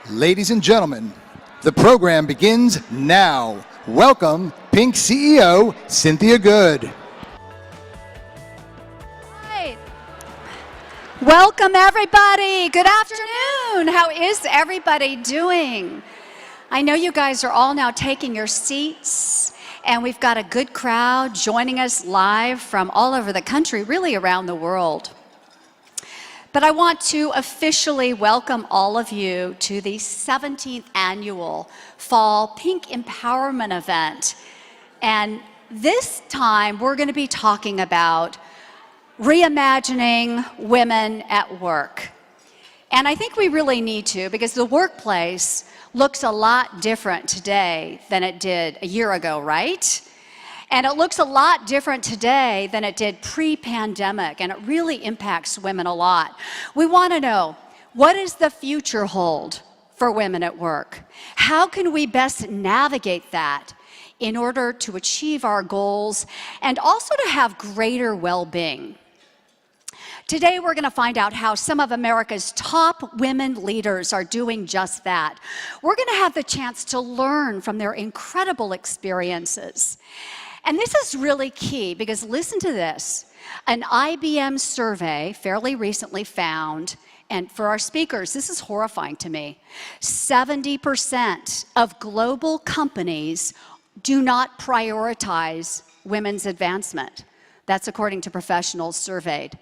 Ladies and gentlemen, the program begins now. Welcome, Pink CEO, Cynthia Good. Right. Welcome, everybody. Good afternoon. How is everybody doing? I know you guys are all now taking your seats, and we've got a good crowd joining us live from all over the country, really around the world. But I want to officially welcome all of you to the 17th annual Fall Pink Empowerment event. And this time we're going to be talking about reimagining women at work. And I think we really need to, because the workplace looks a lot different today than it did a year ago, right? And it looks a lot different today than it did pre-pandemic, and it really impacts women a lot. We want to know, what does the future hold for women at work? How can we best navigate that in order to achieve our goals and also to have greater well-being? Today, we're going to find out how some of America's top women leaders are doing just that. We're going to have the chance to learn from their incredible experiences. And this is really key because listen to this. An IBM survey fairly recently found, and for our speakers, this is horrifying to me, 70% of global companies do not prioritize women's advancement. That's according to professionals surveyed.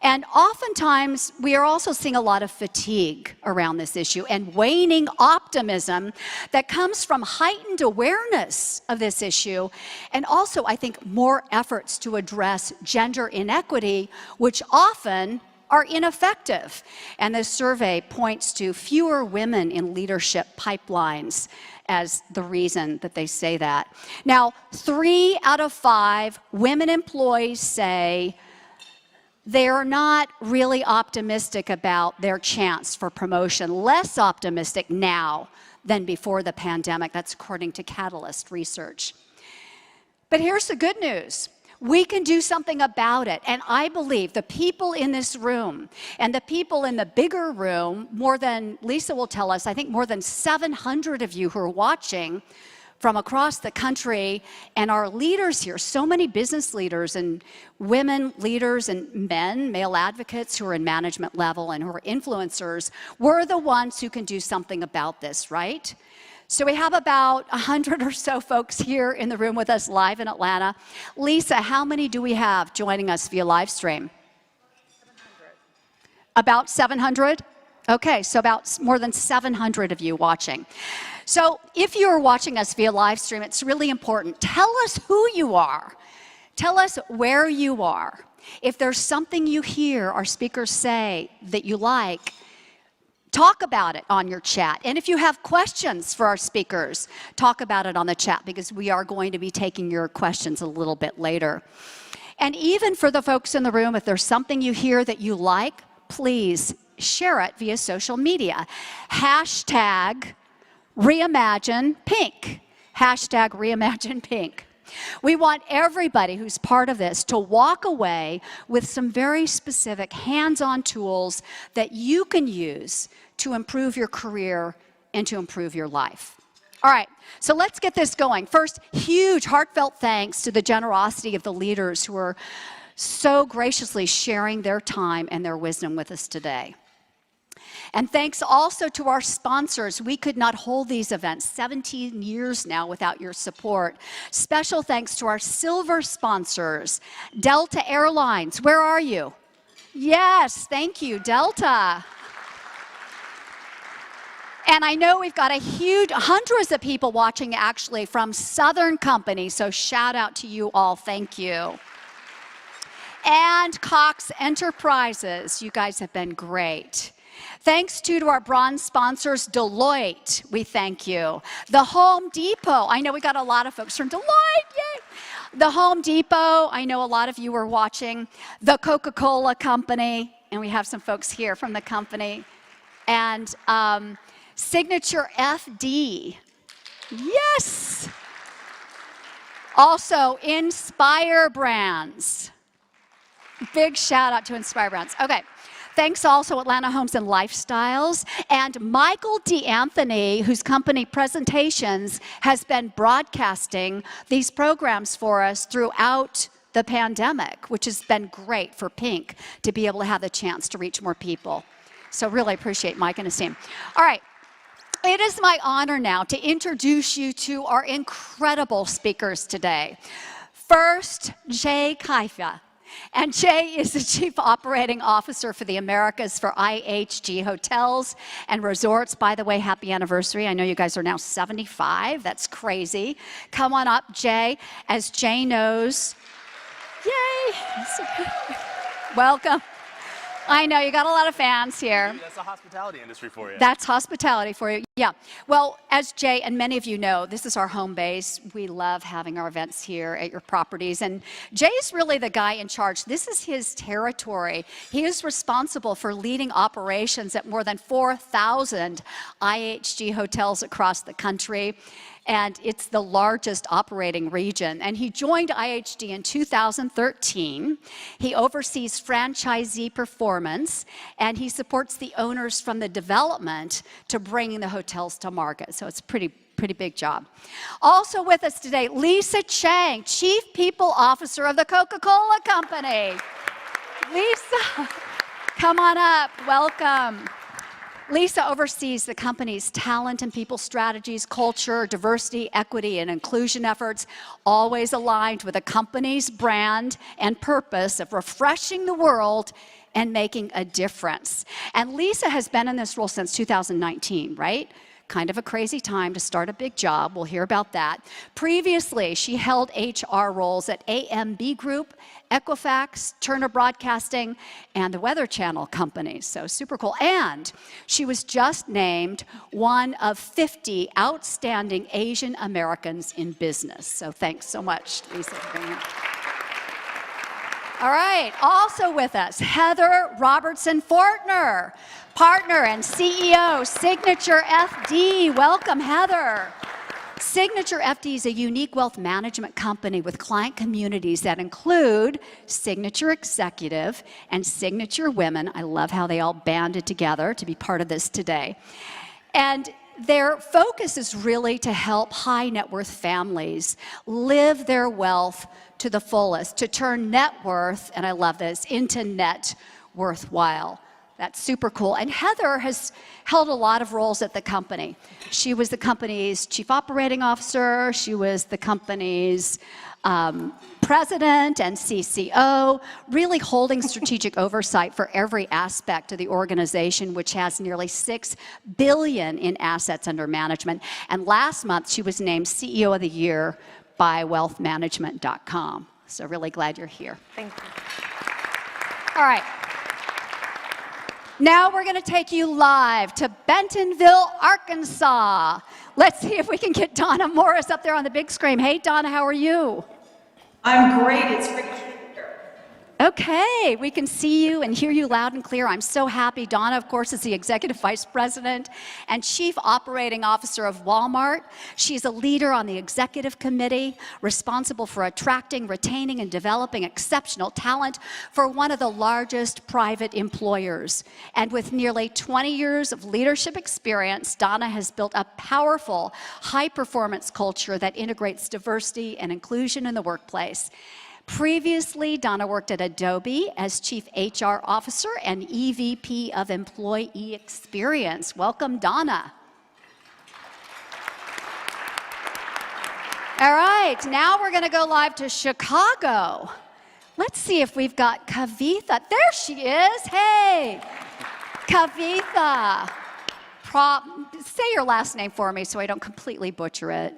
And oftentimes, we are also seeing a lot of fatigue around this issue and waning optimism that comes from heightened awareness of this issue, and also, I think, more efforts to address gender inequity, which often are ineffective. And this survey points to fewer women in leadership pipelines as the reason that they say that. Now, 3 out of 5 women employees say they are not really optimistic about their chance for promotion, less optimistic now than before the pandemic. That's according to Catalyst research. But here's the good news. We can do something about it. And I believe the people in this room and the people in the bigger room, more than, Lisa will tell us, I think more than 700 of you who are watching from across the country, and our leaders here, so many business leaders and women leaders and men, male advocates who are in management level and who are influencers, we're the ones who can do something about this, right? So we have about 100 or so folks here in the room with us live in Atlanta. Lisa, how many do we have joining us via live stream? 700. About 700? Okay, so about more than 700 of you watching. So if you're watching us via live stream, it's really important. Tell us who you are. Tell us where you are. If there's something you hear our speakers say that you like, talk about it on your chat. And if you have questions for our speakers, talk about it on the chat, because we are going to be taking your questions a little bit later. And even for the folks in the room, if there's something you hear that you like, please share it via social media. Hashtag Reimagine Pink. Hashtag Reimagine Pink. We want everybody who's part of this to walk away with some very specific hands-on tools that you can use to improve your career and to improve your life. All right, so let's get this going. First, huge heartfelt thanks to the generosity of the leaders who are so graciously sharing their time and their wisdom with us today. And thanks also to our sponsors. We could not hold these events 17 years now without your support. Special thanks to our silver sponsors, Delta Airlines. Where are you? Yes, thank you, Delta. And I know we've got hundreds of people watching actually from Southern Company, so shout out to you all, thank you. And Cox Enterprises, you guys have been great. Thanks to our bronze sponsors, Deloitte, we thank you. The Home Depot, I know we got a lot of folks from Deloitte, yay! The Home Depot, I know a lot of you are watching. The Coca-Cola Company, and we have some folks here from the company. And SignatureFD, yes! Also, Inspire Brands. Big shout out to Inspire Brands. Okay. Thanks also Atlanta Homes and Lifestyles, and Michael D'Anthony, whose company Presentations has been broadcasting these programs for us throughout the pandemic, which has been great for Pink to be able to have the chance to reach more people. So really appreciate Mike and his team. All right. It is my honor now to introduce you to our incredible speakers today. First, Caiafa. And Jay is the Chief Operating Officer for the Americas for IHG Hotels and Resorts. By the way, happy anniversary. I know you guys are now 75. That's crazy. Come on up, Jay. As Jay knows, yay! Welcome. I know, you got a lot of fans here. That's the hospitality industry for you. That's hospitality for you, yeah. Well, as Jay and many of you know, this is our home base. We love having our events here at your properties. And Jay's really the guy in charge. This is his territory. He is responsible for leading operations at more than 4,000 IHG hotels across the country. And it's the largest operating region. And he joined IHG in 2013. He oversees franchisee performance, and he supports the owners from the development to bringing the hotels to market. So it's a pretty big job. Also with us today, Lisa Chang, Chief People Officer of the Coca-Cola Company. Lisa, come on up, welcome. Lisa oversees the company's talent and people strategies, culture, diversity, equity, and inclusion efforts, always aligned with the company's brand and purpose of refreshing the world and making a difference. And Lisa has been in this role since 2019, right? Kind of a crazy time to start a big job. We'll hear about that. Previously, she held HR roles at AMB Group, Equifax, Turner Broadcasting, and the Weather Channel companies. So super cool. And she was just named one of 50 outstanding Asian Americans in business. So thanks so much, Lisa, for being here. All right, also with us, Heather Robertson Fortner, partner and CEO, SignatureFD. Welcome, Heather. SignatureFD is a unique wealth management company with client communities that include Signature Executive and Signature Women. I love how they all banded together to be part of this today. And their focus is really to help high net worth families live their wealth to the fullest, to turn net worth, and I love this, into net worthwhile. That's super cool. And Heather has held a lot of roles at the company. She was the company's Chief Operating Officer. She was the company's president and CCO, really holding strategic oversight for every aspect of the organization, which has nearly $6 billion in assets under management. And last month, she was named CEO of the Year by wealthmanagement.com. So really glad you're here. Thank you. All right. Now we're going to take you live to Bentonville, Arkansas. Let's see if we can get Donna Morris up there on the big screen. Hey, Donna, how are you? I'm great. It's great to be here. Okay, we can see you and hear you loud and clear. I'm so happy. Donna, of course, is the Executive Vice President and Chief Operating Officer of Walmart. She's a leader on the Executive Committee, responsible for attracting, retaining, and developing exceptional talent for one of the largest private employers. And with nearly 20 years of leadership experience, Donna has built a powerful, high-performance culture that integrates diversity and inclusion in the workplace. Previously, Donna worked at Adobe as Chief HR Officer and EVP of Employee Experience. Welcome, Donna. All right, now we're going to go live to Chicago. Let's see if we've got Kavitha. There she is. Hey, Kavitha. Say your last name for me so I don't completely butcher it.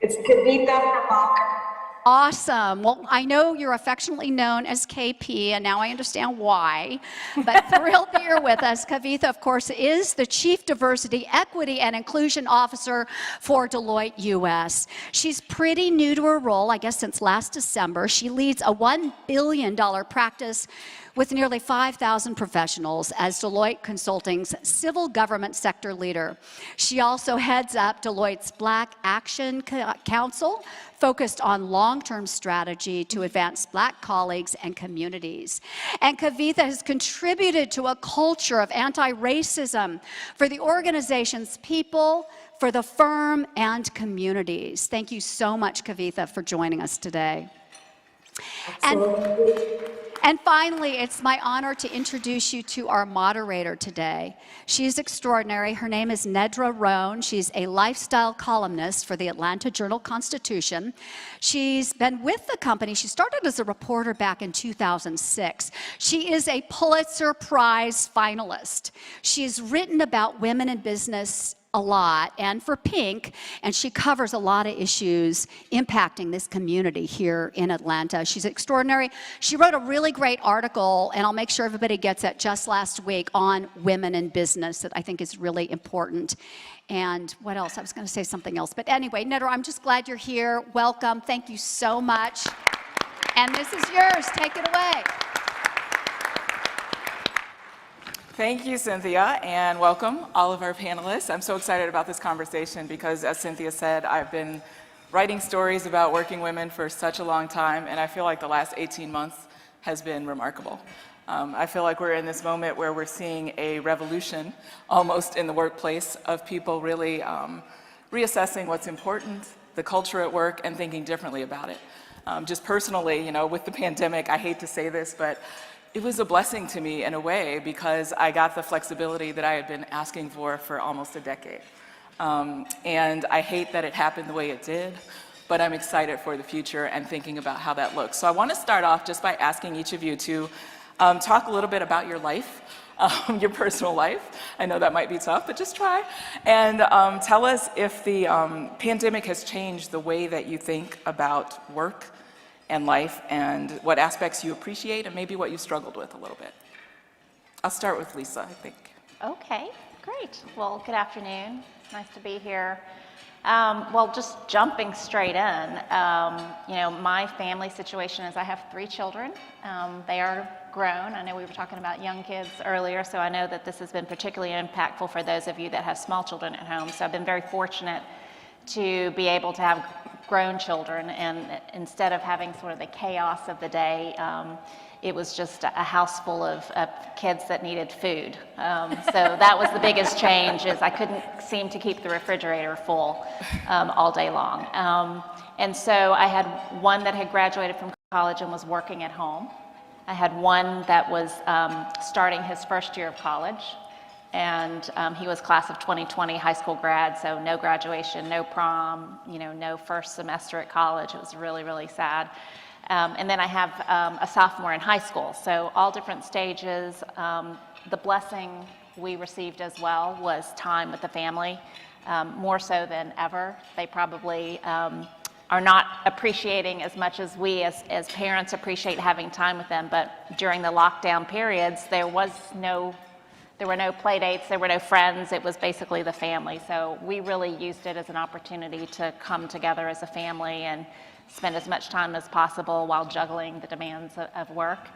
It's Kavitha Prabhakar. Awesome. Well, I know you're affectionately known as KP, and now I understand why, but thrilled that you're with us. Kavitha, of course, is the Chief Diversity, Equity, and Inclusion Officer for Deloitte US. She's pretty new to her role, I guess since last December. She leads a $1 billion practice with nearly 5,000 professionals as Deloitte Consulting's civil government sector leader. She also heads up Deloitte's Black Action Council, focused on long-term strategy to advance Black colleagues and communities. And Kavitha has contributed to a culture of anti-racism for the organization's people, for the firm, and communities. Thank you so much, Kavitha, for joining us today. And finally, it's my honor to introduce you to our moderator today. She is extraordinary. Her name is Nedra Rhone. She's a lifestyle columnist for the Atlanta Journal-Constitution. She's been with the company. She started as a reporter back in 2006. She is a Pulitzer Prize finalist. She's written about women in business a lot, and for Pink, and she covers a lot of issues impacting this community here in Atlanta. She's extraordinary. She wrote a really great article, and I'll make sure everybody gets it, just last week on women in business that I think is really important. And what else? I was going to say something else. But anyway, Nedra, I'm just glad you're here. Welcome. Thank you so much. And this is yours. Take it away. Thank you, Cynthia, and welcome all of our panelists. I'm so excited about this conversation because, as Cynthia said, I've been writing stories about working women for such a long time, and I feel like the last 18 months has been remarkable. I feel like we're in this moment where we're seeing a revolution almost in the workplace of people really reassessing what's important, the culture at work, and thinking differently about it. Just personally, you know, with the pandemic, I hate to say this, but it was a blessing to me in a way because I got the flexibility that I had been asking for almost a decade. And I hate that it happened the way it did, but I'm excited for the future and thinking about how that looks. So I want to start off just by asking each of you to talk a little bit about your life, your personal life. I know that might be tough, but just try. And tell us if the pandemic has changed the way that you think about work and life, and what aspects you appreciate, and maybe what you struggled with a little bit. I'll start with Lisa, I think. Okay, great. Well, good afternoon. Nice to be here. Well, just jumping straight in, you know, my family situation is I have 3 children. They are grown. I know we were talking about young kids earlier, so I know that this has been particularly impactful for those of you that have small children at home. So I've been very fortunate to be able to have grown children, and instead of having sort of the chaos of the day, it was just a house full of kids that needed food. So that was the biggest change, is I couldn't seem to keep the refrigerator full all day long. And so I had one that had graduated from college and was working at home. I had one that was starting his first year of college. And he was class of 2020 high school grad, so no graduation, no prom, you know, no first semester at college. It was really, really sad. And then I have a sophomore in high school, so all different stages. The blessing we received as well was time with the family, more so than ever. They probably are not appreciating as much as we as parents appreciate having time with them, but during the lockdown periods, there were no play dates, there were no friends, it was basically the family. So we really used it as an opportunity to come together as a family and spend as much time as possible while juggling the demands of work.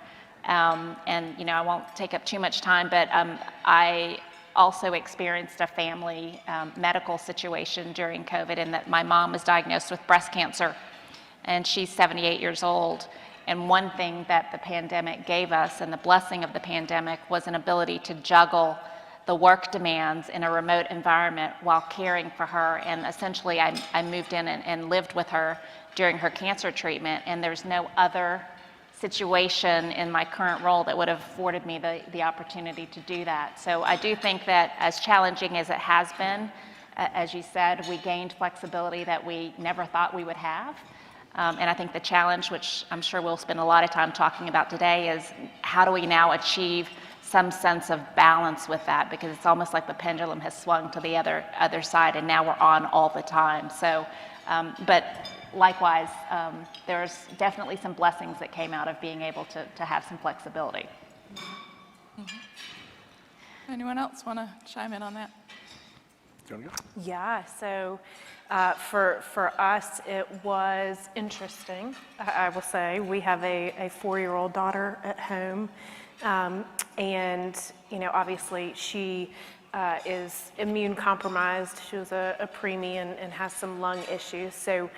And you know, I won't take up too much time, but I also experienced a family medical situation during COVID, in that my mom was diagnosed with breast cancer, and she's 78 years old. And one thing that the pandemic gave us, and the blessing of the pandemic, was an ability to juggle the work demands in a remote environment while caring for her. And essentially, I moved in and lived with her during her cancer treatment, and there's no other situation in my current role that would have afforded me the opportunity to do that. So I do think that, as challenging as it has been, as you said, we gained flexibility that we never thought we would have. And I think the challenge, which I'm sure we'll spend a lot of time talking about today, is how do we now achieve some sense of balance with that, because it's almost like the pendulum has swung to the other side, and now we're on all the time. So, but likewise, there's definitely some blessings that came out of being able to have some flexibility. Mm-hmm. Anyone else want to chime in on that? Yeah, so for us, it was interesting, I will say. We have a 4-year-old daughter at home, And, obviously she is immune compromised. She was a preemie and has some lung issues. So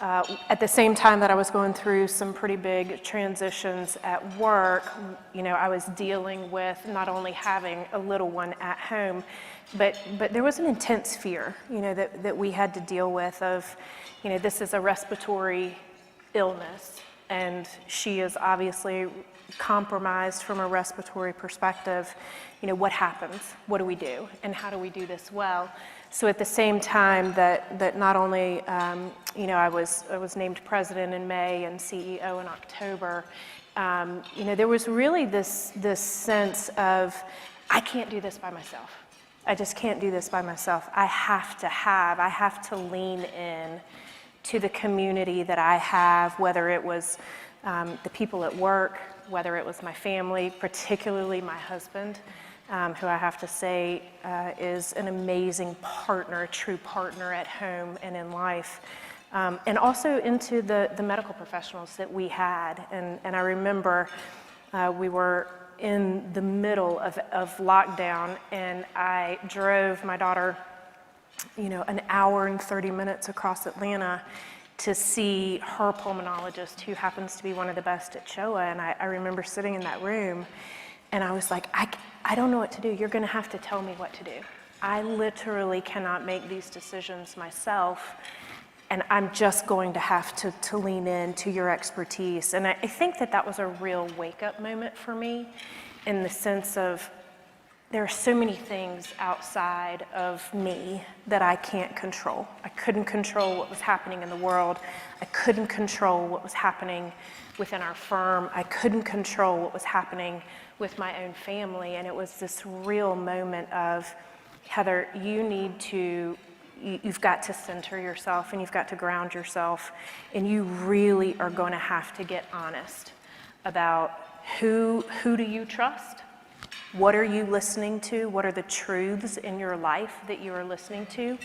at the same time that I was going through some pretty big transitions at work, I was dealing with not only having a little one at home, but there was an intense fear, that we had to deal with of, this is a respiratory illness, and she is obviously compromised from a respiratory perspective. What happens? What do we do? And how do we do this well? So at the same time that not only, I was named president in May and CEO in October, there was really this sense of, I can't do this by myself. I just can't do this by myself. I have to lean in to the community that I have, whether it was the people at work, whether it was my family, particularly my husband, who I have to say is an amazing partner, a true partner at home and in life, and also into the medical professionals that we had. And I remember we were in the middle of lockdown, and I drove my daughter, an hour and 30 minutes across Atlanta to see her pulmonologist, who happens to be one of the best at CHOA. And I remember sitting in that room, and I was like, I don't know what to do. You're going to have to tell me what to do. I literally cannot make these decisions myself, and I'm just going to have to lean in to your expertise. And I think that was a real wake-up moment for me, in the sense of, there are so many things outside of me that I can't control. I couldn't control what was happening in the world. I couldn't control what was happening within our firm. I couldn't control what was happening with my own family. And it was this real moment of, Heather, you've got to center yourself, and you've got to ground yourself, and you really are going to have to get honest about who do you trust? What are you listening to? What are the truths in your life that you are listening to?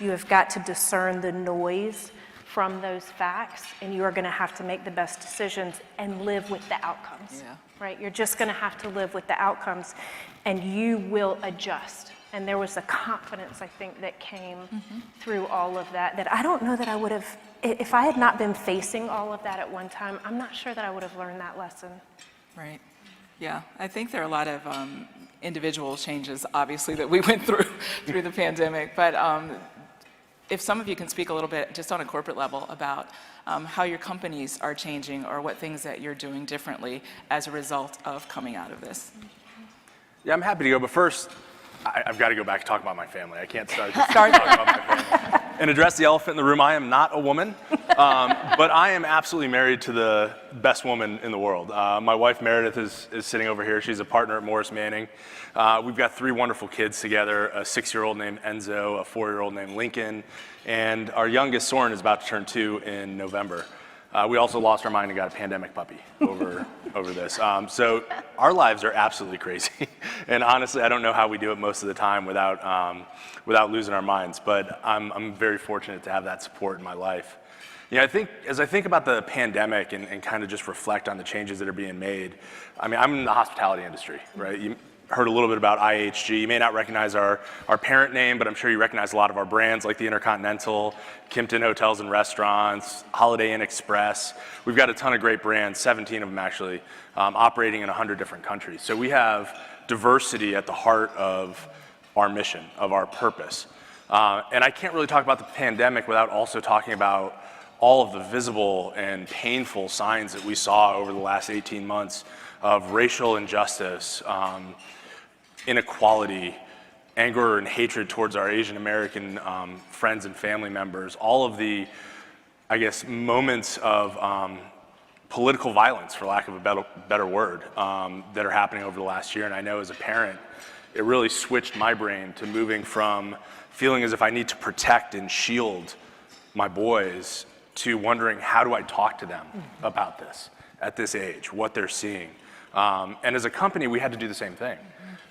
You have got to discern the noise from those facts, and you are going to have to make the best decisions and live with the outcomes, right? You're just going to have to live with the outcomes, and you will adjust. And there was a confidence, I think, that came through all of that I don't know that I would have, if I had not been facing all of that at one time, I'm not sure that I would have learned that lesson. Right. Yeah, I think there are a lot of individual changes, obviously, that we went through the pandemic. But if some of you can speak a little bit, just on a corporate level, about how your companies are changing, or what things that you're doing differently as a result of coming out of this. Yeah, I'm happy to go, but first, I've got to go back and talk about my family. I can't start talking about my family. And address the elephant in the room. I am not a woman, but I am absolutely married to the best woman in the world. My wife, Meredith, is sitting over here. She's a partner at Morris Manning. We've got 3 wonderful kids together, a 6-year-old named Enzo, a 4-year-old named Lincoln, and our youngest, Soren, is about to turn 2 in November. We also lost our mind and got a pandemic puppy over this. So our lives are absolutely crazy. And honestly, I don't know how we do it most of the time without losing our minds. But I'm very fortunate to have that support in my life. I think as I think about the pandemic and kind of just reflect on the changes that are being made, I'm in the hospitality industry, right? You heard a little bit about IHG. You may not recognize our parent name, but I'm sure you recognize a lot of our brands, like the Intercontinental, Kimpton Hotels and Restaurants, Holiday Inn Express. We've got a ton of great brands, 17 of them actually, operating in 100 different countries. So we have diversity at the heart of our mission, of our purpose. And I can't really talk about the pandemic without also talking about all of the visible and painful signs that we saw over the last 18 months of racial injustice, inequality, anger and hatred towards our Asian American friends and family members, all of the, I guess, moments of political violence, for lack of a better word, that are happening over the last year. And I know as a parent, it really switched my brain to moving from feeling as if I need to protect and shield my boys to wondering, how do I talk to them about this at this age, what they're seeing? And as a company, we had to do the same thing.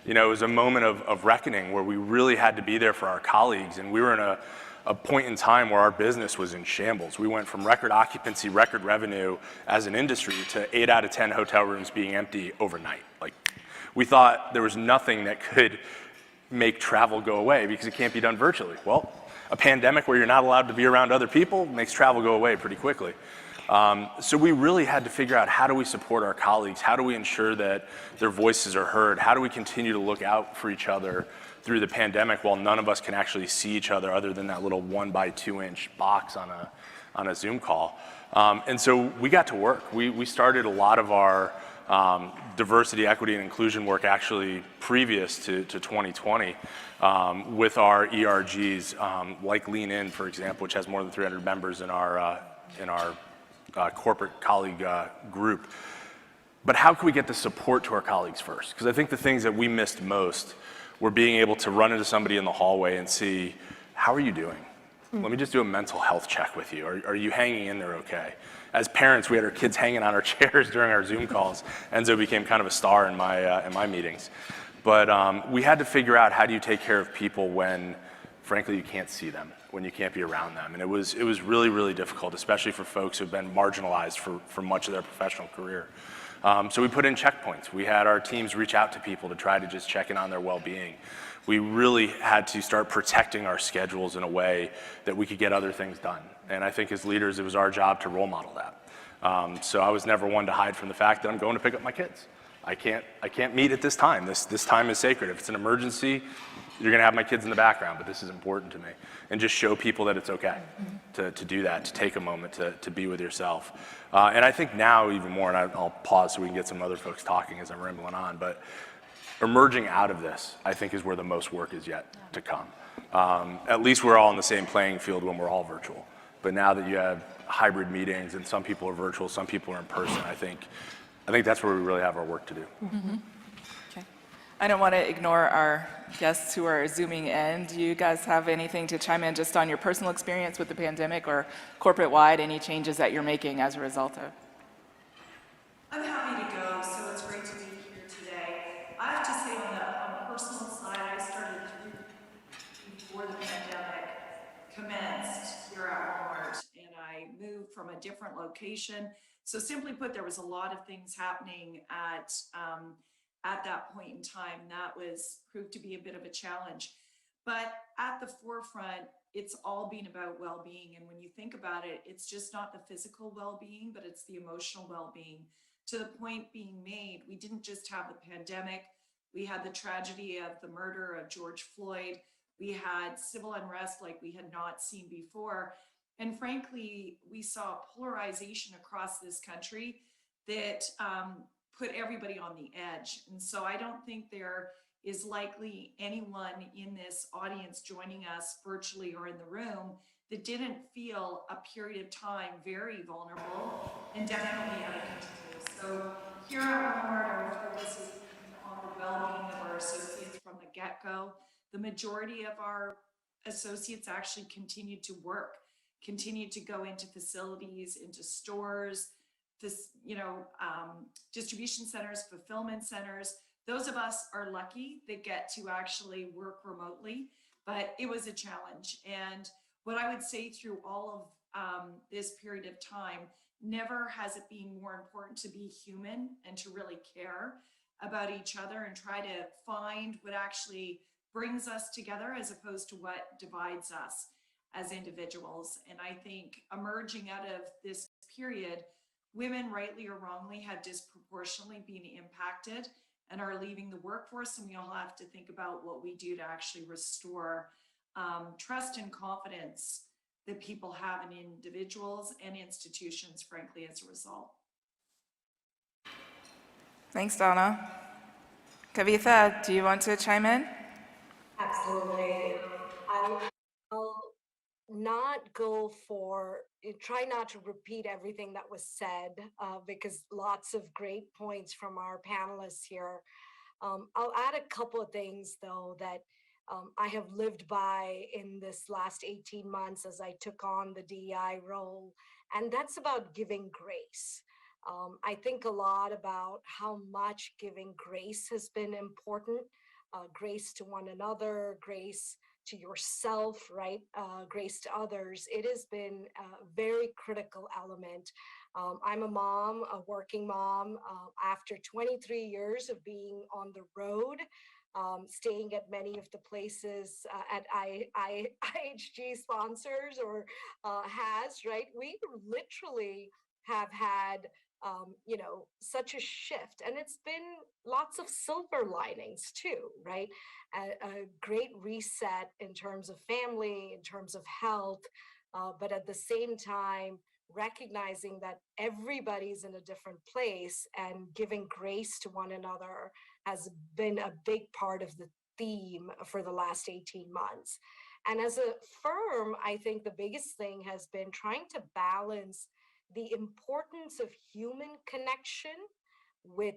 It was a moment of reckoning where we really had to be there for our colleagues, and we were in a point in time where our business was in shambles. We went from record occupancy, record revenue as an industry to 8 out of 10 hotel rooms being empty overnight, like We thought there was nothing that could make travel go away because it can't be done virtually. Well, a pandemic where you're not allowed to be around other people makes travel go away pretty quickly. So we really had to figure out, how do we support our colleagues? How do we ensure that their voices are heard? How do we continue to look out for each other through the pandemic while none of us can actually see each other other than that little 1x2 inch box on a Zoom call? And so we got to work. We started a lot of our diversity, equity, and inclusion work actually previous to 2020 with our ERGs, like Lean In, for example, which has more than 300 members in our corporate colleague group. But how can we get the support to our colleagues first? Because I think the things that we missed most were being able to run into somebody in the hallway and see, how are you doing? Let me just do a mental health check with you. Are you hanging in there okay? As parents, we had our kids hanging on our chairs during our Zoom calls. Enzo became kind of a star in my meetings. But we had to figure out, how do you take care of people when, frankly, you can't see them, when you can't be around them. And it was really, really difficult, especially for folks who've been marginalized for much of their professional career. So we put in checkpoints. We had our teams reach out to people to try to just check in on their well-being. We really had to start protecting our schedules in a way that we could get other things done. And I think as leaders, it was our job to role model that. So I was never one to hide from the fact that I'm going to pick up my kids. I can't meet at this time. This time is sacred. If it's an emergency, you're gonna have my kids in the background, but this is important to me. And just show people that it's okay to do that, to take a moment to be with yourself. And I think now even more, and I'll pause so we can get some other folks talking as I'm rambling on, but emerging out of this, I think, is where the most work is yet to come. At least we're all on the same playing field when we're all virtual. But now that you have hybrid meetings and some people are virtual, some people are in person, I think that's where we really have our work to do. Okay. I don't want to ignore our guests who are Zooming in. Do you guys have anything to chime in just on your personal experience with the pandemic or corporate-wide, any changes that you're making as a result of? I'm happy to go, so it's great to be here today. I have to say, on the personal side, I started before the pandemic commenced here at Walmart, and I moved from a different location. So simply put, there was a lot of things happening at that point in time. That proved to be a bit of a challenge. But at the forefront, it's all been about well-being. And when you think about it, it's just not the physical well-being, but it's the emotional well-being. To the point being made, we didn't just have the pandemic. We had the tragedy of the murder of George Floyd. We had civil unrest like we had not seen before. And frankly, we saw polarization across this country that put everybody on the edge. And so I don't think there is likely anyone in this audience joining us virtually or in the room that didn't feel a period of time very vulnerable and definitely out of control. So here at Walmart, our focus is on the well-being of our associates from the get-go. The majority of our associates actually continued to work, continued to go into facilities, into stores, distribution centers, fulfillment centers. Those of us are lucky that get to actually work remotely, but it was a challenge. And what I would say through all of this period of time, never has it been more important to be human and to really care about each other and try to find what actually brings us together as opposed to what divides us as individuals. And I think emerging out of this period, women, rightly or wrongly, have disproportionately been impacted and are leaving the workforce. And we all have to think about what we do to actually restore trust and confidence that people have in individuals and institutions, frankly, as a result. Thanks, Donna. Kavitha, do you want to chime in? Absolutely. I'll not go for, try not to repeat everything that was said because lots of great points from our panelists here. I'll add a couple of things though that I have lived by in this last 18 months as I took on the DEI role, and that's about giving grace. I think a lot about how much giving grace has been important, grace to one another, grace to yourself, right? Grace to others. It has been a very critical element. I'm a mom, a working mom, after 23 years of being on the road, staying at many of the places at IHG sponsors or has, right? We literally have had such a shift, and it's been lots of silver linings too, right? A great reset in terms of family, in terms of health, but at the same time, recognizing that everybody's in a different place and giving grace to one another has been a big part of the theme for the last 18 months. And as a firm, I think the biggest thing has been trying to balance the importance of human connection with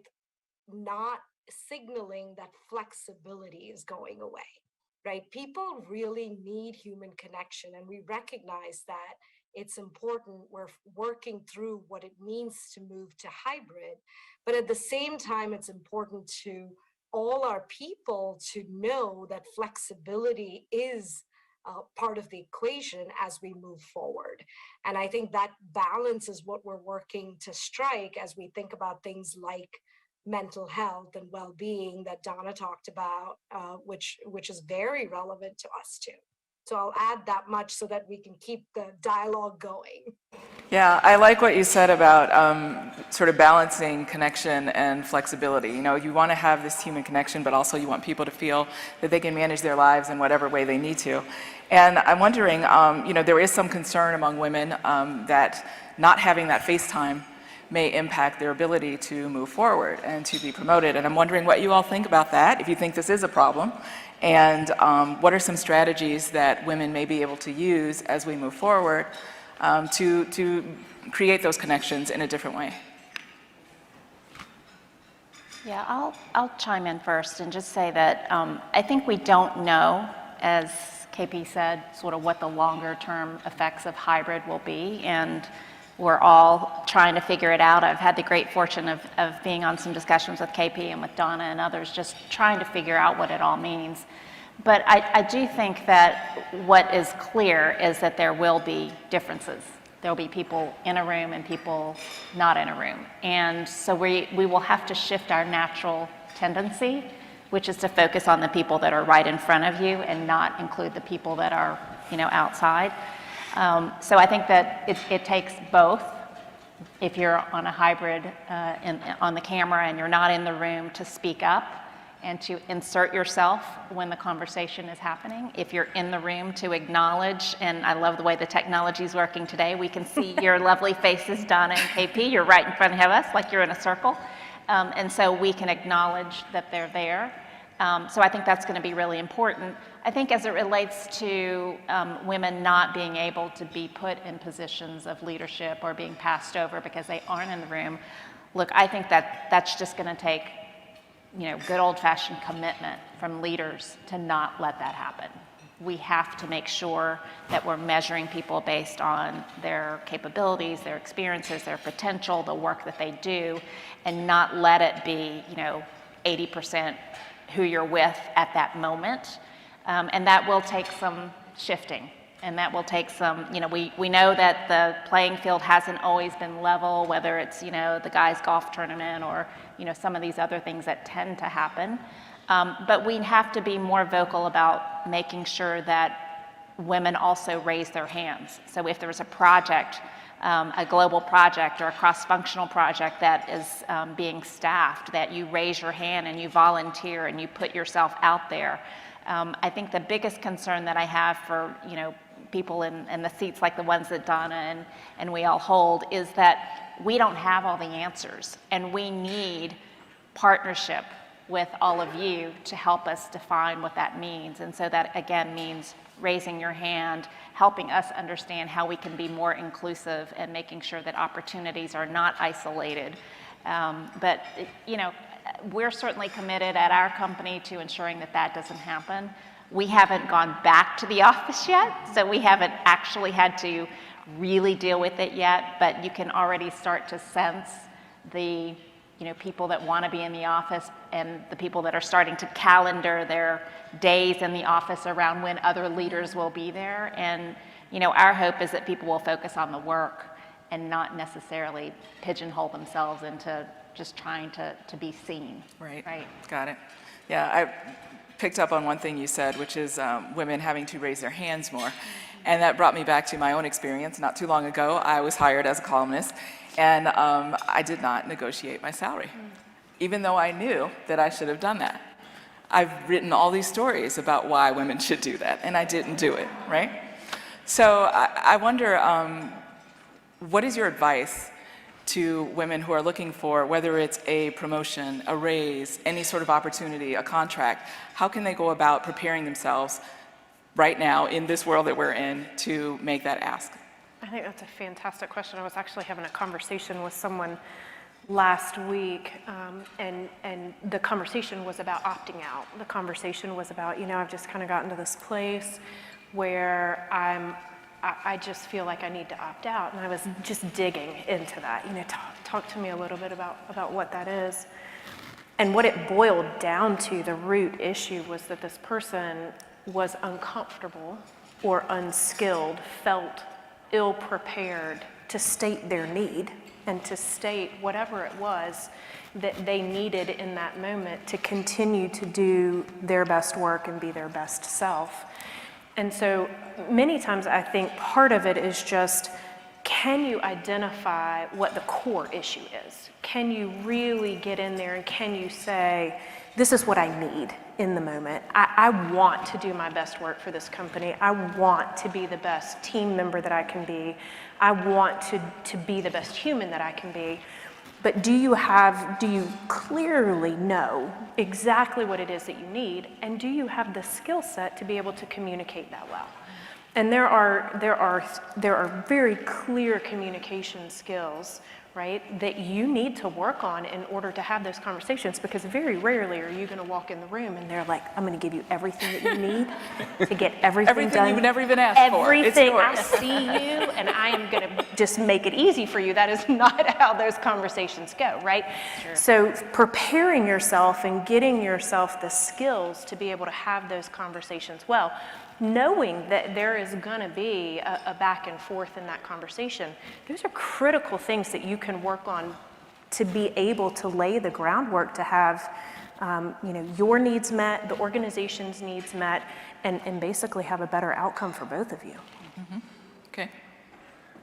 not signaling that flexibility is going away, right? People really need human connection, and we recognize that it's important. We're working through what it means to move to hybrid, but at the same time, it's important to all our people to know that flexibility is part of the equation as we move forward. And I think that balance is what we're working to strike as we think about things like mental health and well-being that Donna talked about, which is very relevant to us too. So I'll add that much so that we can keep the dialogue going. Yeah, I like what you said about sort of balancing connection and flexibility. You know, you want to have this human connection, but also you want people to feel that they can manage their lives in whatever way they need to. And I'm wondering, there is some concern among women that not having that face time may impact their ability to move forward and to be promoted. And I'm wondering what you all think about that, if you think this is a problem, and what are some strategies that women may be able to use as we move forward to create those connections in a different way. Yeah, I'll chime in first and just say that I think we don't know, as KP said, sort of what the longer term effects of hybrid will be, and we're all trying to figure it out. I've had the great fortune of being on some discussions with KP and with Donna and others, just trying to figure out what it all means. But I do think that what is clear is that there will be differences. There'll be people in a room and people not in a room. And so we will have to shift our natural tendency, which is to focus on the people that are right in front of you and not include the people that are, outside. So I think that it takes both. If you're on a hybrid on the camera and you're not in the room, to speak up and to insert yourself when the conversation is happening. If you're in the room, to acknowledge, and I love the way the technology is working today. We can see your lovely faces, Donna and KP. You're right in front of us, like you're in a circle. And so we can acknowledge that they're there. So I think that's going to be really important. I think as it relates to women not being able to be put in positions of leadership or being passed over because they aren't in the room, look, I think that's just going to take good old-fashioned commitment from leaders to not let that happen. We have to make sure that we're measuring people based on their capabilities, their experiences, their potential, the work that they do, and not let it be, 80% who you're with at that moment. And that will take some shifting. And that will take some, we know that the playing field hasn't always been level, whether it's, the guys' golf tournament or, some of these other things that tend to happen. But we have to be more vocal about making sure that women also raise their hands. So if there's a project, a global project or a cross-functional project that is being staffed, that you raise your hand and you volunteer and you put yourself out there. I think the biggest concern that I have for, people in the seats like the ones that Donna and we all hold is that we don't have all the answers, and we need partnership with all of you to help us define what that means. And so that again means raising your hand, helping us understand how we can be more inclusive and making sure that opportunities are not isolated. But we're certainly committed at our company to ensuring that that doesn't happen. We haven't gone back to the office yet, so we haven't actually had to really deal with it yet, but you can already start to sense the people that want to be in the office and the people that are starting to calendar their days in the office around when other leaders will be there. And, our hope is that people will focus on the work and not necessarily pigeonhole themselves into just trying to be seen. Right. Right. Got it. Yeah, I picked up on one thing you said, which is women having to raise their hands more. And that brought me back to my own experience. Not too long ago, I was hired as a columnist, and I did not negotiate my salary, even though I knew that I should have done that. I've written all these stories about why women should do that, and I didn't do it, right? So I wonder, what is your advice to women who are looking for, whether it's a promotion, a raise, any sort of opportunity, a contract? How can they go about preparing themselves right now in this world that we're in to make that ask? I think that's a fantastic question. I was actually having a conversation with someone last week, and the conversation was about opting out. The conversation was about, I've just kind of gotten to this place where I just feel like I need to opt out, and I was just digging into that. Talk to me a little bit about what that is. And what it boiled down to, the root issue, was that this person was uncomfortable or unskilled, felt ill-prepared to state their need and to state whatever it was that they needed in that moment to continue to do their best work and be their best self. And so many times I think part of it is just, can you identify what the core issue is? Can you really get in there and can you say, this is what I need in the moment. I want to do my best work for this company. I want to be the best team member that I can be. I want to be the best human that I can be. But do you clearly know exactly what it is that you need, and do you have the skill set to be able to communicate that well? And there are very clear communication skills, right, that you need to work on in order to have those conversations, because very rarely are you going to walk in the room and they're like, I'm going to give you everything that you need to get everything done. You would never even ask for. Everything, I see you, and I am going to just make it easy for you. That is not how those conversations go, right? Sure. So preparing yourself and getting yourself the skills to be able to have those conversations well, knowing that there is going to be a back and forth in that conversation, those are critical things that you can work on to be able to lay the groundwork to have your needs met, the organization's needs met, and basically have a better outcome for both of you. Mm-hmm. Okay.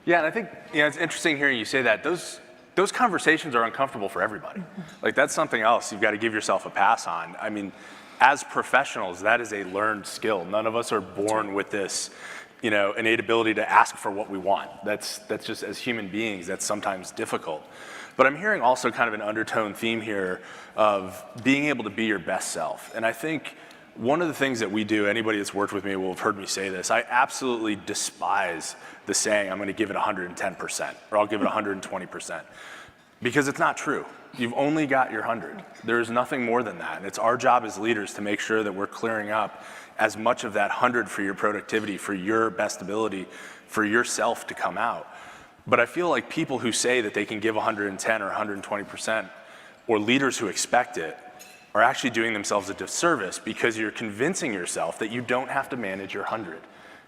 Yeah, and I think it's interesting hearing you say that. Those conversations are uncomfortable for everybody. Like, that's something else you've got to give yourself a pass on. I mean, as professionals, that is a learned skill. None of us are born with this, innate ability to ask for what we want. That's just, as human beings, that's sometimes difficult. But I'm hearing also kind of an undertone theme here of being able to be your best self. And I think one of the things that we do, anybody that's worked with me will have heard me say this, I absolutely despise the saying, I'm going to give it 110%, or I'll give it 120%, because it's not true. You've only got your 100. There's nothing more than that. And it's our job as leaders to make sure that we're clearing up as much of that 100 for your productivity, for your best ability, for yourself to come out. But I feel like people who say that they can give 110 or 120%, or leaders who expect it, are actually doing themselves a disservice, because you're convincing yourself that you don't have to manage your 100.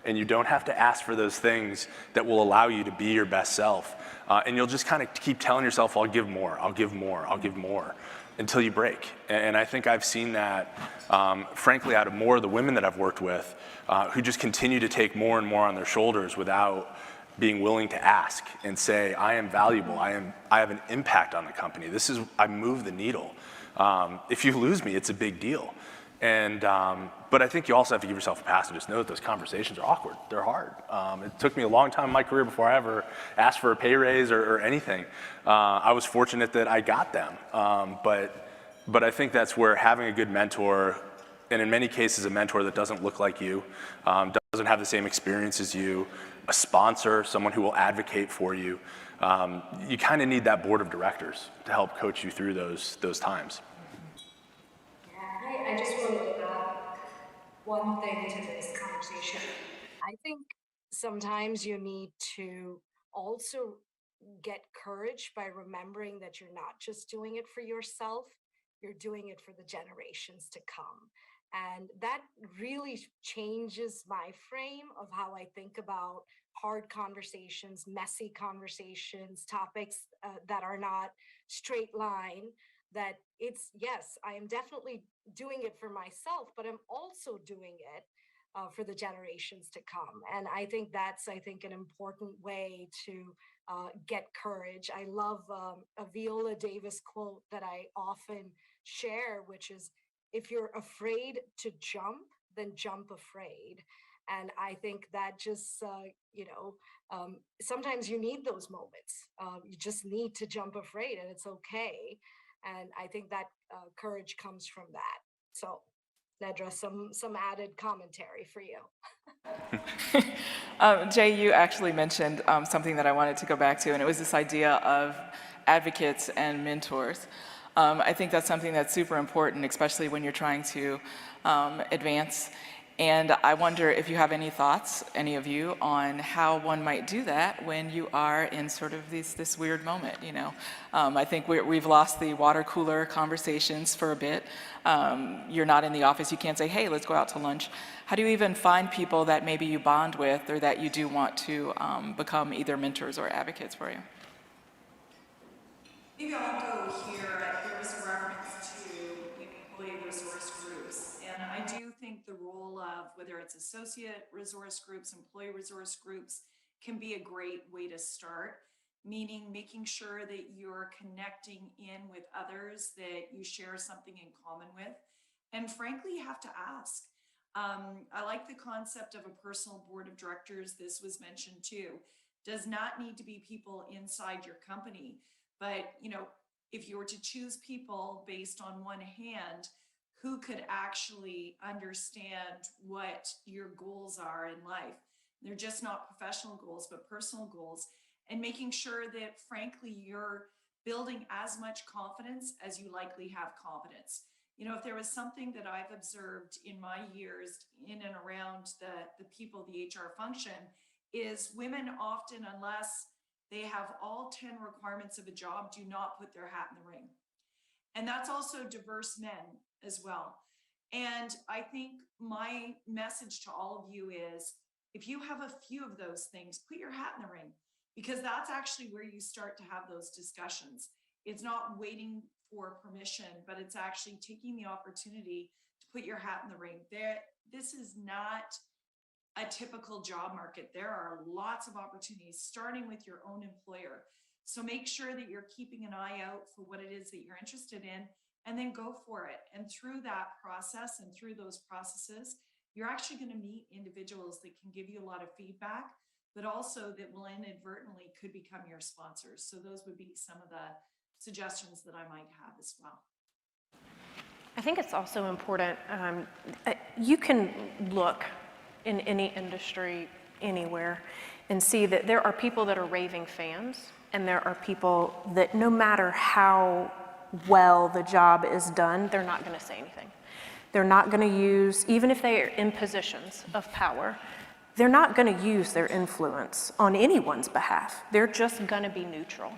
And you don't have to ask for those things that will allow you to be your best self. And you'll just kind of keep telling yourself, I'll give more, I'll give more, I'll give more, until you break. And I think I've seen that, frankly, out of more of the women that I've worked with, who just continue to take more and more on their shoulders without being willing to ask and say, I am valuable, I have an impact on the company. I move the needle. If you lose me, it's a big deal. And, but I think you also have to give yourself a pass and just know that those conversations are awkward. They're hard. It took me a long time in my career before I ever asked for a pay raise or anything. I was fortunate that I got them. But I think that's where having a good mentor, and in many cases a mentor that doesn't look like you, doesn't have the same experience as you, a sponsor, someone who will advocate for you, you kind of need that board of directors to help coach you through those times. I just wanted to add one thing to this conversation. I think sometimes you need to also get courage by remembering that you're not just doing it for yourself, you're doing it for the generations to come. And that really changes my frame of how I think about hard conversations, messy conversations, topics that are not straight line. That it's, yes, I am definitely doing it for myself, but I'm also doing it for the generations to come. And I think that's, an important way to get courage. I love a Viola Davis quote that I often share, which is, if you're afraid to jump, then jump afraid. And I think that just, sometimes you need those moments. You just need to jump afraid, and it's okay. And I think that courage comes from that. So, Nedra, some added commentary for you. Jay, you actually mentioned something that I wanted to go back to, and it was this idea of advocates and mentors. I think that's something that's super important, especially when you're trying to advance. And I wonder if you have any thoughts, any of you, on how one might do that when you are in sort of this weird moment, you know. I think we've lost the water cooler conversations for a bit. You're not in the office, you can't say, hey, let's go out to lunch. How do you even find people that maybe you bond with or that you do want to become either mentors or advocates for you? Maybe I'll go here. There was a reference to employee resource groups. And I do think the role of whether it's associate resource groups, employee resource groups can be a great way to start, meaning making sure that you're connecting in with others that you share something in common with. And frankly, you have to ask. I like the concept of a personal board of directors. This was mentioned too. Does not need to be people inside your company. But, you know, if you were to choose people based on one hand, who could actually understand what your goals are in life? They're just not professional goals, but personal goals. And making sure that, frankly, you're building as much confidence as you likely have competence. You know, if there was something that I've observed in my years in and around the people, the HR function, is women often, unless they have all 10 requirements of a job, do not put their hat in the ring. And that's also diverse men as well. And I think my message to all of you is, if you have a few of those things, put your hat in the ring, because that's actually where you start to have those discussions. It's not waiting for permission, but it's actually taking the opportunity to put your hat in the ring. This is not a typical job market. There are lots of opportunities, starting with your own employer. So make sure that you're keeping an eye out for what it is that you're interested in, and then go for it. And through that process and through those processes, you're actually going to meet individuals that can give you a lot of feedback, but also that will inadvertently could become your sponsors. So those would be some of the suggestions that I might have as well. I think it's also important, you can look in any industry, anywhere, and see that there are people that are raving fans, and there are people that no matter how well the job is done, they're not going to say anything. They're not going to use, even if they are in positions of power, they're not going to use their influence on anyone's behalf. They're just going to be neutral.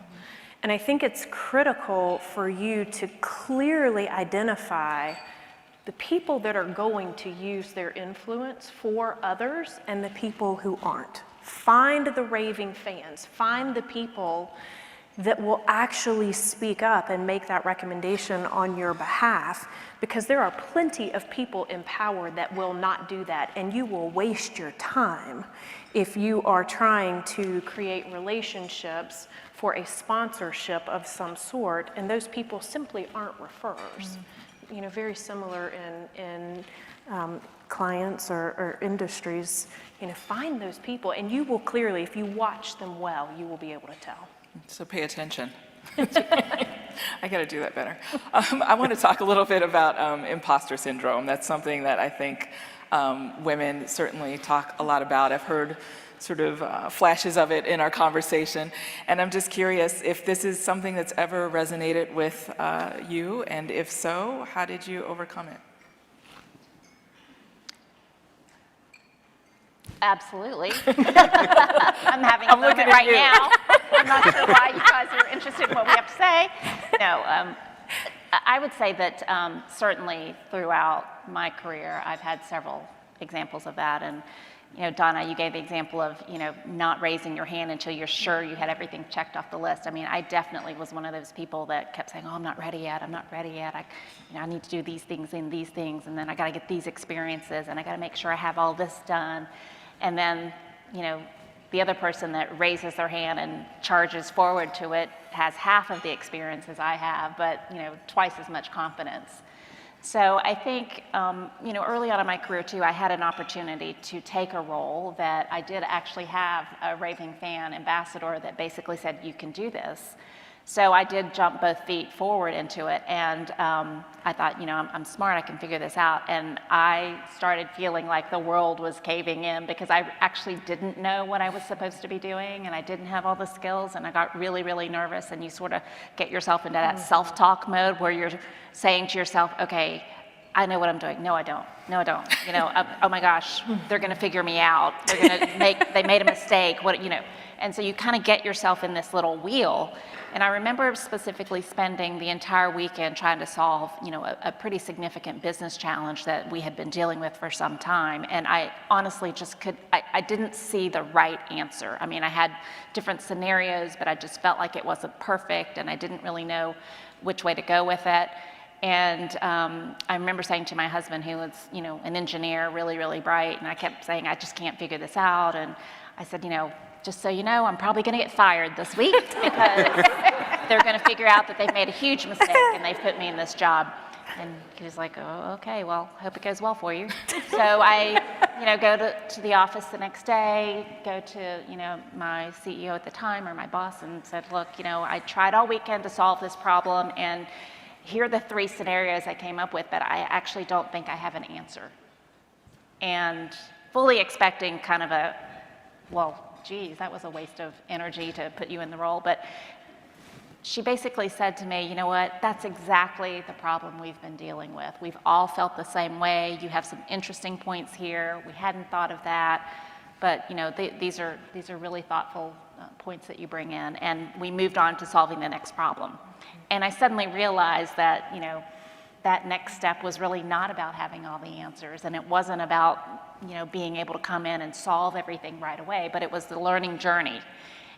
And I think it's critical for you to clearly identify the people that are going to use their influence for others and the people who aren't. Find the raving fans. Find the people that will actually speak up and make that recommendation on your behalf, because there are plenty of people in power that will not do that, and you will waste your time if you are trying to create relationships for a sponsorship of some sort, and those people simply aren't referrers. You know, very similar in clients or industries. You know, find those people, and you will clearly, if you watch them well, you will be able to tell. So pay attention. I got to do that better. I want to talk a little bit about imposter syndrome. That's something that I think women certainly talk a lot about. I've heard sort of flashes of it in our conversation, and I'm just curious if this is something that's ever resonated with you, and if so, how did you overcome it? Absolutely. I'm having a moment right now. I'm not sure why you guys are interested in what we have to say. No, I would say that certainly throughout my career, I've had several examples of that. And Donna, you gave the example of, not raising your hand until you're sure you had everything checked off the list. I mean, I definitely was one of those people that kept saying, oh, I'm not ready yet, I'm not ready yet. I need to do these things and these things, and then I got to get these experiences, and I got to make sure I have all this done. And then, the other person that raises their hand and charges forward to it has half of the experiences I have, but, twice as much confidence. So I think, early on in my career too, I had an opportunity to take a role that I did actually have a raving fan ambassador that basically said, you can do this. So I did jump both feet forward into it, and I thought, I'm smart, I can figure this out. And I started feeling like the world was caving in because I actually didn't know what I was supposed to be doing, and I didn't have all the skills, and I got really, really nervous, and you sort of get yourself into that self-talk mode where you're saying to yourself, okay, I know what I'm doing. No, I don't. No, I don't. Oh my gosh, they're going to figure me out. They made a mistake. And so you kind of get yourself in this little wheel. And I remember specifically spending the entire weekend trying to solve, a pretty significant business challenge that we had been dealing with for some time. And I honestly just I didn't see the right answer. I mean, I had different scenarios, but I just felt like it wasn't perfect, and I didn't really know which way to go with it. And I remember saying to my husband, who was, an engineer, really, really bright, and I kept saying, I just can't figure this out. And I said, just so you know, I'm probably going to get fired this week because they're going to figure out that they've made a huge mistake and they've put me in this job. And he was like, oh, okay, well, hope it goes well for you. So I, go to the office the next day, go to, my CEO at the time or my boss and said, look, I tried all weekend to solve this problem, and here are the 3 scenarios I came up with, but I actually don't think I have an answer. And fully expecting kind of a, well, geez, that was a waste of energy to put you in the role. But she basically said to me, you know what, that's exactly the problem we've been dealing with. We've all felt the same way. You have some interesting points here. We hadn't thought of that. But these are really thoughtful points that you bring in. And we moved on to solving the next problem. And I suddenly realized that, that next step was really not about having all the answers, and it wasn't about, being able to come in and solve everything right away, but it was the learning journey.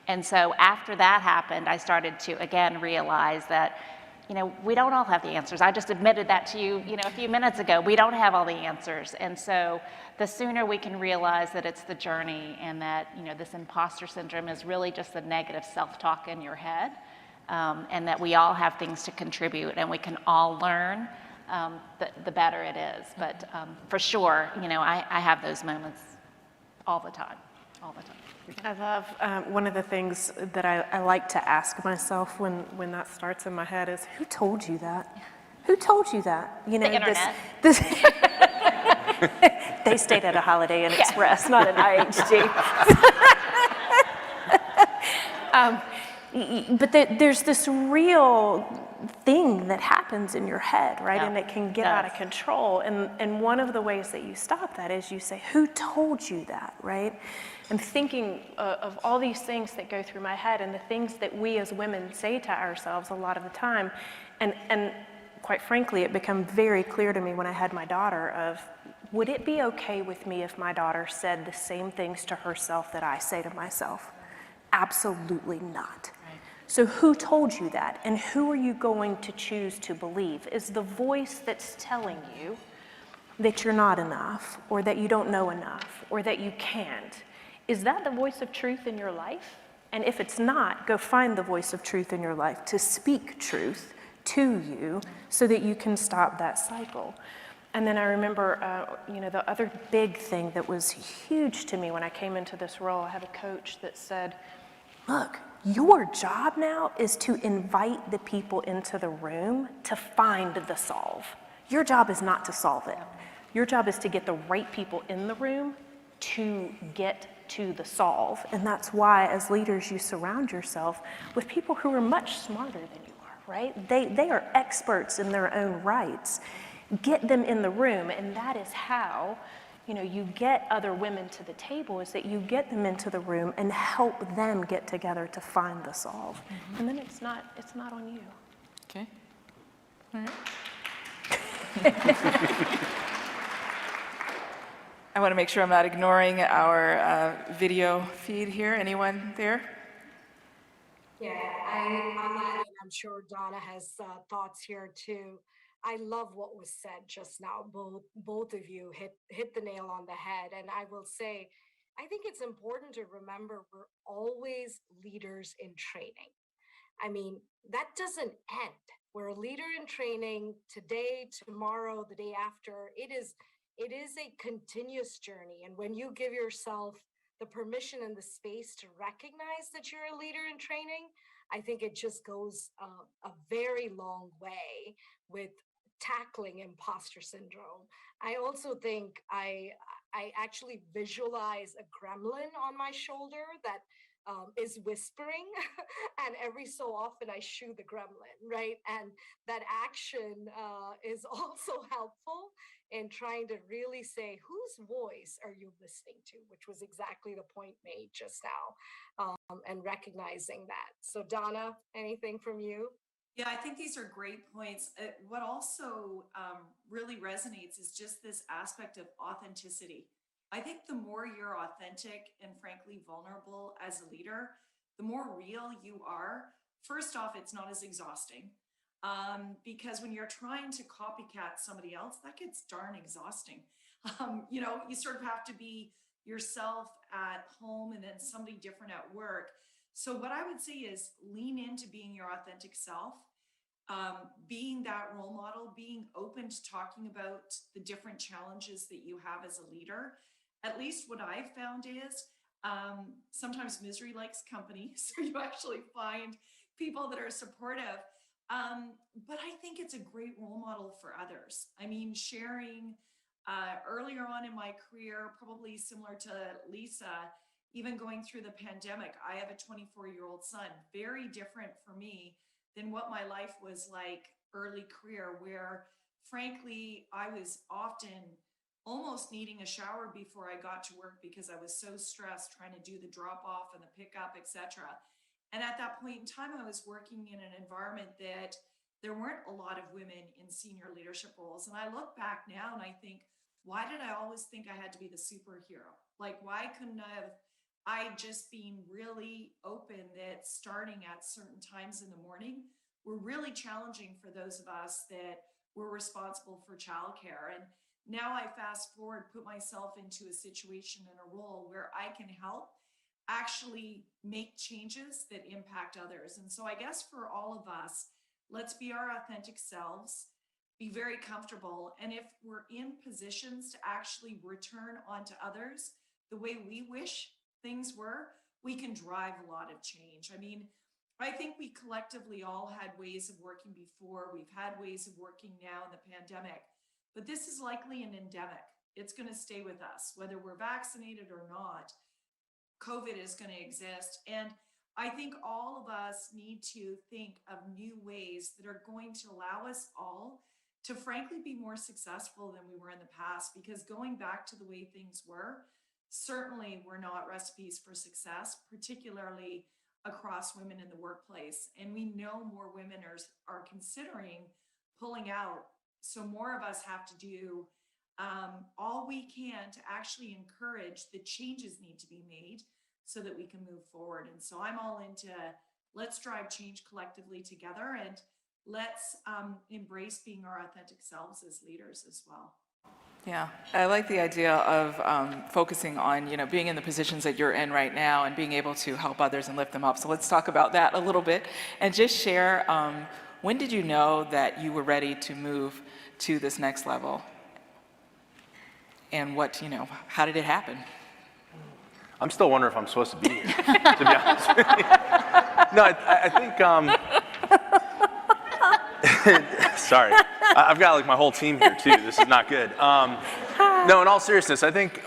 And so after that happened, I started to, again, realize that, we don't all have the answers. I just admitted that to you, a few minutes ago. We don't have all the answers. And so the sooner we can realize that it's the journey, and that, this imposter syndrome is really just the negative self-talk in your head, and that we all have things to contribute and we can all learn, the better it is. But for sure, I have those moments all the time. I love one of the things that I like to ask myself when that starts in my head is, who told you that? Who told you that? The internet. This they stayed at a Holiday Inn Express, not an IHG. But there's this real thing that happens in your head, right? Yeah, and it can get out of control. And one of the ways that you stop that is you say, who told you that, right? I'm thinking of all these things that go through my head and the things that we as women say to ourselves a lot of the time. And quite frankly, it became very clear to me when I had my daughter of, would it be okay with me if my daughter said the same things to herself that I say to myself? Absolutely not. So who told you that? And who are you going to choose to believe? Is the voice that's telling you that you're not enough, or that you don't know enough, or that you can't, is that the voice of truth in your life? And if it's not, go find the voice of truth in your life to speak truth to you so that you can stop that cycle. And then I remember, the other big thing that was huge to me when I came into this role, I have a coach that said, look, your job now is to invite the people into the room to find the solve. Your job is not to solve it. Your job is to get the right people in the room to get to the solve. And that's why, as leaders, you surround yourself with people who are much smarter than you are, right? They are experts in their own rights. Get them in the room, and that is how you get other women to the table, is that you get them into the room and help them get together to find the solve. And then it's not on you. Okay. All right. I want to make sure I'm not ignoring our video feed here. Anyone there? Yeah, on that, and I'm sure Donna has thoughts here too. I love what was said just now. Both of you hit the nail on the head. And I will say, I think it's important to remember we're always leaders in training. I mean, that doesn't end. We're a leader in training today, tomorrow, the day after. It is a continuous journey. And when you give yourself the permission and the space to recognize that you're a leader in training, I think it just goes a very long way with tackling imposter syndrome. I also think I actually visualize a gremlin on my shoulder that is whispering, and every so often I shoo the gremlin, right? And that action is also helpful in trying to really say, whose voice are you listening to? Which was exactly the point made just now, and recognizing that. So Donna, anything from you? Yeah, I think these are great points. What also really resonates is just this aspect of authenticity. I think the more you're authentic and frankly vulnerable as a leader, the more real you are. First off, it's not as exhausting because when you're trying to copycat somebody else, that gets darn exhausting. You sort of have to be yourself at home and then somebody different at work. So what I would say is lean into being your authentic self, being that role model, being open to talking about the different challenges that you have as a leader. At least what I've found is sometimes misery likes company. So you actually find people that are supportive. But I think it's a great role model for others. I mean, sharing earlier on in my career, probably similar to Lisa, even going through the pandemic, I have a 24-year-old son, very different for me than what my life was like early career, where frankly, I was often almost needing a shower before I got to work because I was so stressed trying to do the drop off and the pickup, etc. And at that point in time, I was working in an environment that there weren't a lot of women in senior leadership roles. And I look back now and I think, why did I always think I had to be the superhero? Like, why couldn't I just been really open that starting at certain times in the morning were really challenging for those of us that were responsible for childcare. And now I fast forward, put myself into a situation and a role where I can help actually make changes that impact others. And so I guess for all of us, let's be our authentic selves, be very comfortable. And if we're in positions to actually return onto others the way we wish things were, we can drive a lot of change. I mean, I think we collectively all had ways of working before. We've had ways of working now in the pandemic, but this is likely an endemic. It's going to stay with us, whether we're vaccinated or not. COVID is going to exist. And I think all of us need to think of new ways that are going to allow us all to frankly be more successful than we were in the past, because going back to the way things were, certainly were not recipes for success, particularly across women in the workplace. And we know more women are considering pulling out. So more of us have to do all we can to actually encourage the changes need to be made so that we can move forward. And so I'm all into let's drive change collectively together, and let's embrace being our authentic selves as leaders as well. Yeah, I like the idea of focusing on, being in the positions that you're in right now and being able to help others and lift them up. So let's talk about that a little bit and just share, when did you know that you were ready to move to this next level? And how did it happen? I'm still wondering if I'm supposed to be here, to be honest with you. No, I think, sorry. I've got like my whole team here too. This is not good. No, in all seriousness, I think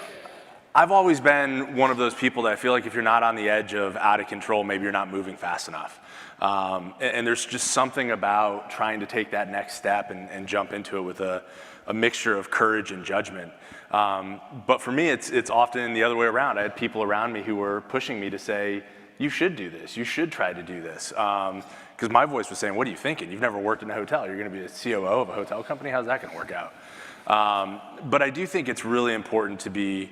I've always been one of those people that I feel like if you're not on the edge of out of control, maybe you're not moving fast enough. And there's just something about trying to take that next step and jump into it with a mixture of courage and judgment. But for me, it's often the other way around. I had people around me who were pushing me to say, you should do this, you should try to do this. Because my voice was saying, what are you thinking? You've never worked in a hotel. You're gonna be a COO of a hotel company? How's that gonna work out? But I do think it's really important to be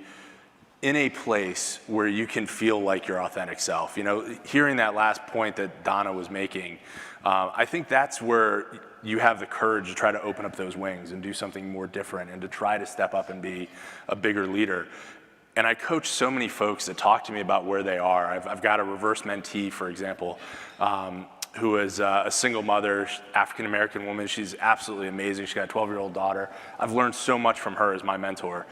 in a place where you can feel like your authentic self. You know, hearing that last point that Donna was making, I think that's where you have the courage to try to open up those wings and do something more different and to try to step up and be a bigger leader. And I coach so many folks that talk to me about where they are. I've got a reverse mentee, for example, who is a single mother, African-American woman. She's absolutely amazing. She's got a 12-year-old daughter. I've learned so much from her as my mentor.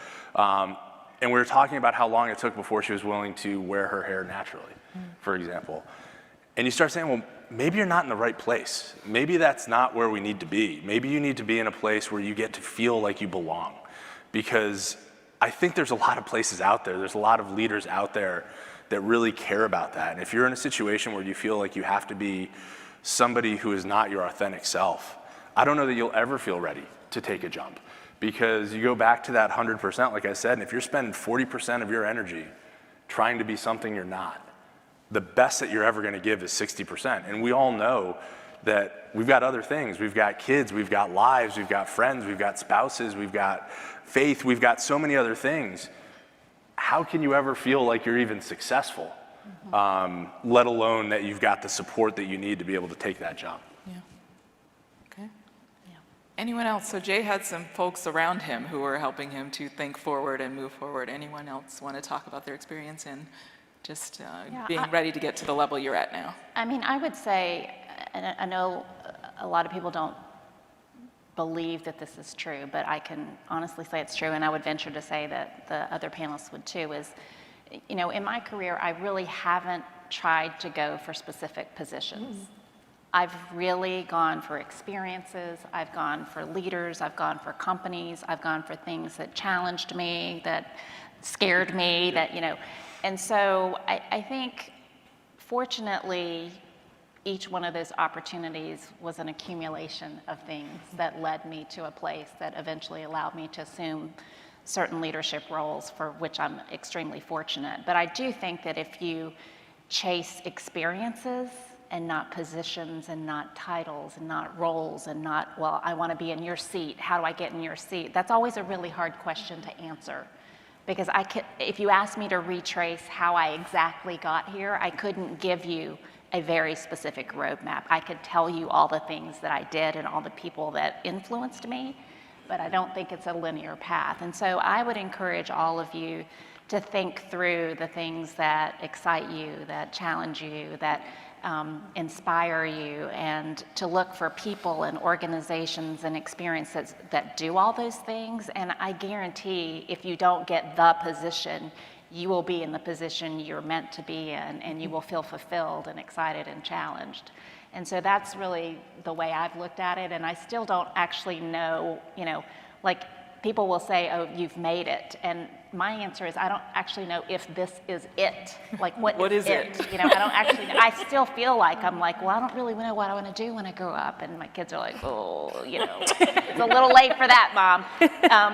And we were talking about how long it took before she was willing to wear her hair naturally, for example. And you start saying, well, maybe you're not in the right place. Maybe that's not where we need to be. Maybe you need to be in a place where you get to feel like you belong. Because I think there's a lot of places out there, there's a lot of leaders out there that really care about that. And if you're in a situation where you feel like you have to be somebody who is not your authentic self, I don't know that you'll ever feel ready to take a jump. Because you go back to that 100%, like I said, and if you're spending 40% of your energy trying to be something you're not, the best that you're ever gonna give is 60%. And we all know that we've got other things. We've got kids, we've got lives, we've got friends, we've got spouses, we've got faith, we've got so many other things. How can you ever feel like you're even successful, let alone that you've got the support that you need to be able to take that jump? Yeah. Okay. Yeah. Anyone else? So Jay had some folks around him who were helping him to think forward and move forward. Anyone else want to talk about their experience in just being ready to get to the level you're at now? I mean, I would say, and I know a lot of people don't believe that this is true, but I can honestly say it's true, and I would venture to say that the other panelists would too, is, you know, in my career, I really haven't tried to go for specific positions. I've really gone for experiences, I've gone for leaders, I've gone for companies, I've gone for things that challenged me, that scared me, that, you know, and so I think, fortunately, each one of those opportunities was an accumulation of things that led me to a place that eventually allowed me to assume certain leadership roles, for which I'm extremely fortunate. But I do think that if you chase experiences and not positions and not titles and not roles and not, well, I want to be in your seat, how do I get in your seat? That's always a really hard question to answer. Because if you ask me to retrace how I exactly got here, I couldn't give you a very specific roadmap. I could tell you all the things that I did and all the people that influenced me, but I don't think it's a linear path. And so I would encourage all of you to think through the things that excite you, that challenge you, that inspire you, and to look for people and organizations and experiences that do all those things. And I guarantee if you don't get the position, you will be in the position you're meant to be in, and you will feel fulfilled and excited and challenged. And so that's really the way I've looked at it. And I still don't actually know, you know, like people will say, oh, you've made it. And my answer is, I don't actually know if this is it. Like, what is it? You know, I don't actually know. I still feel like, I'm like, well, I don't really know what I want to do when I grow up. And my kids are like, oh, you know, it's a little late for that, Mom.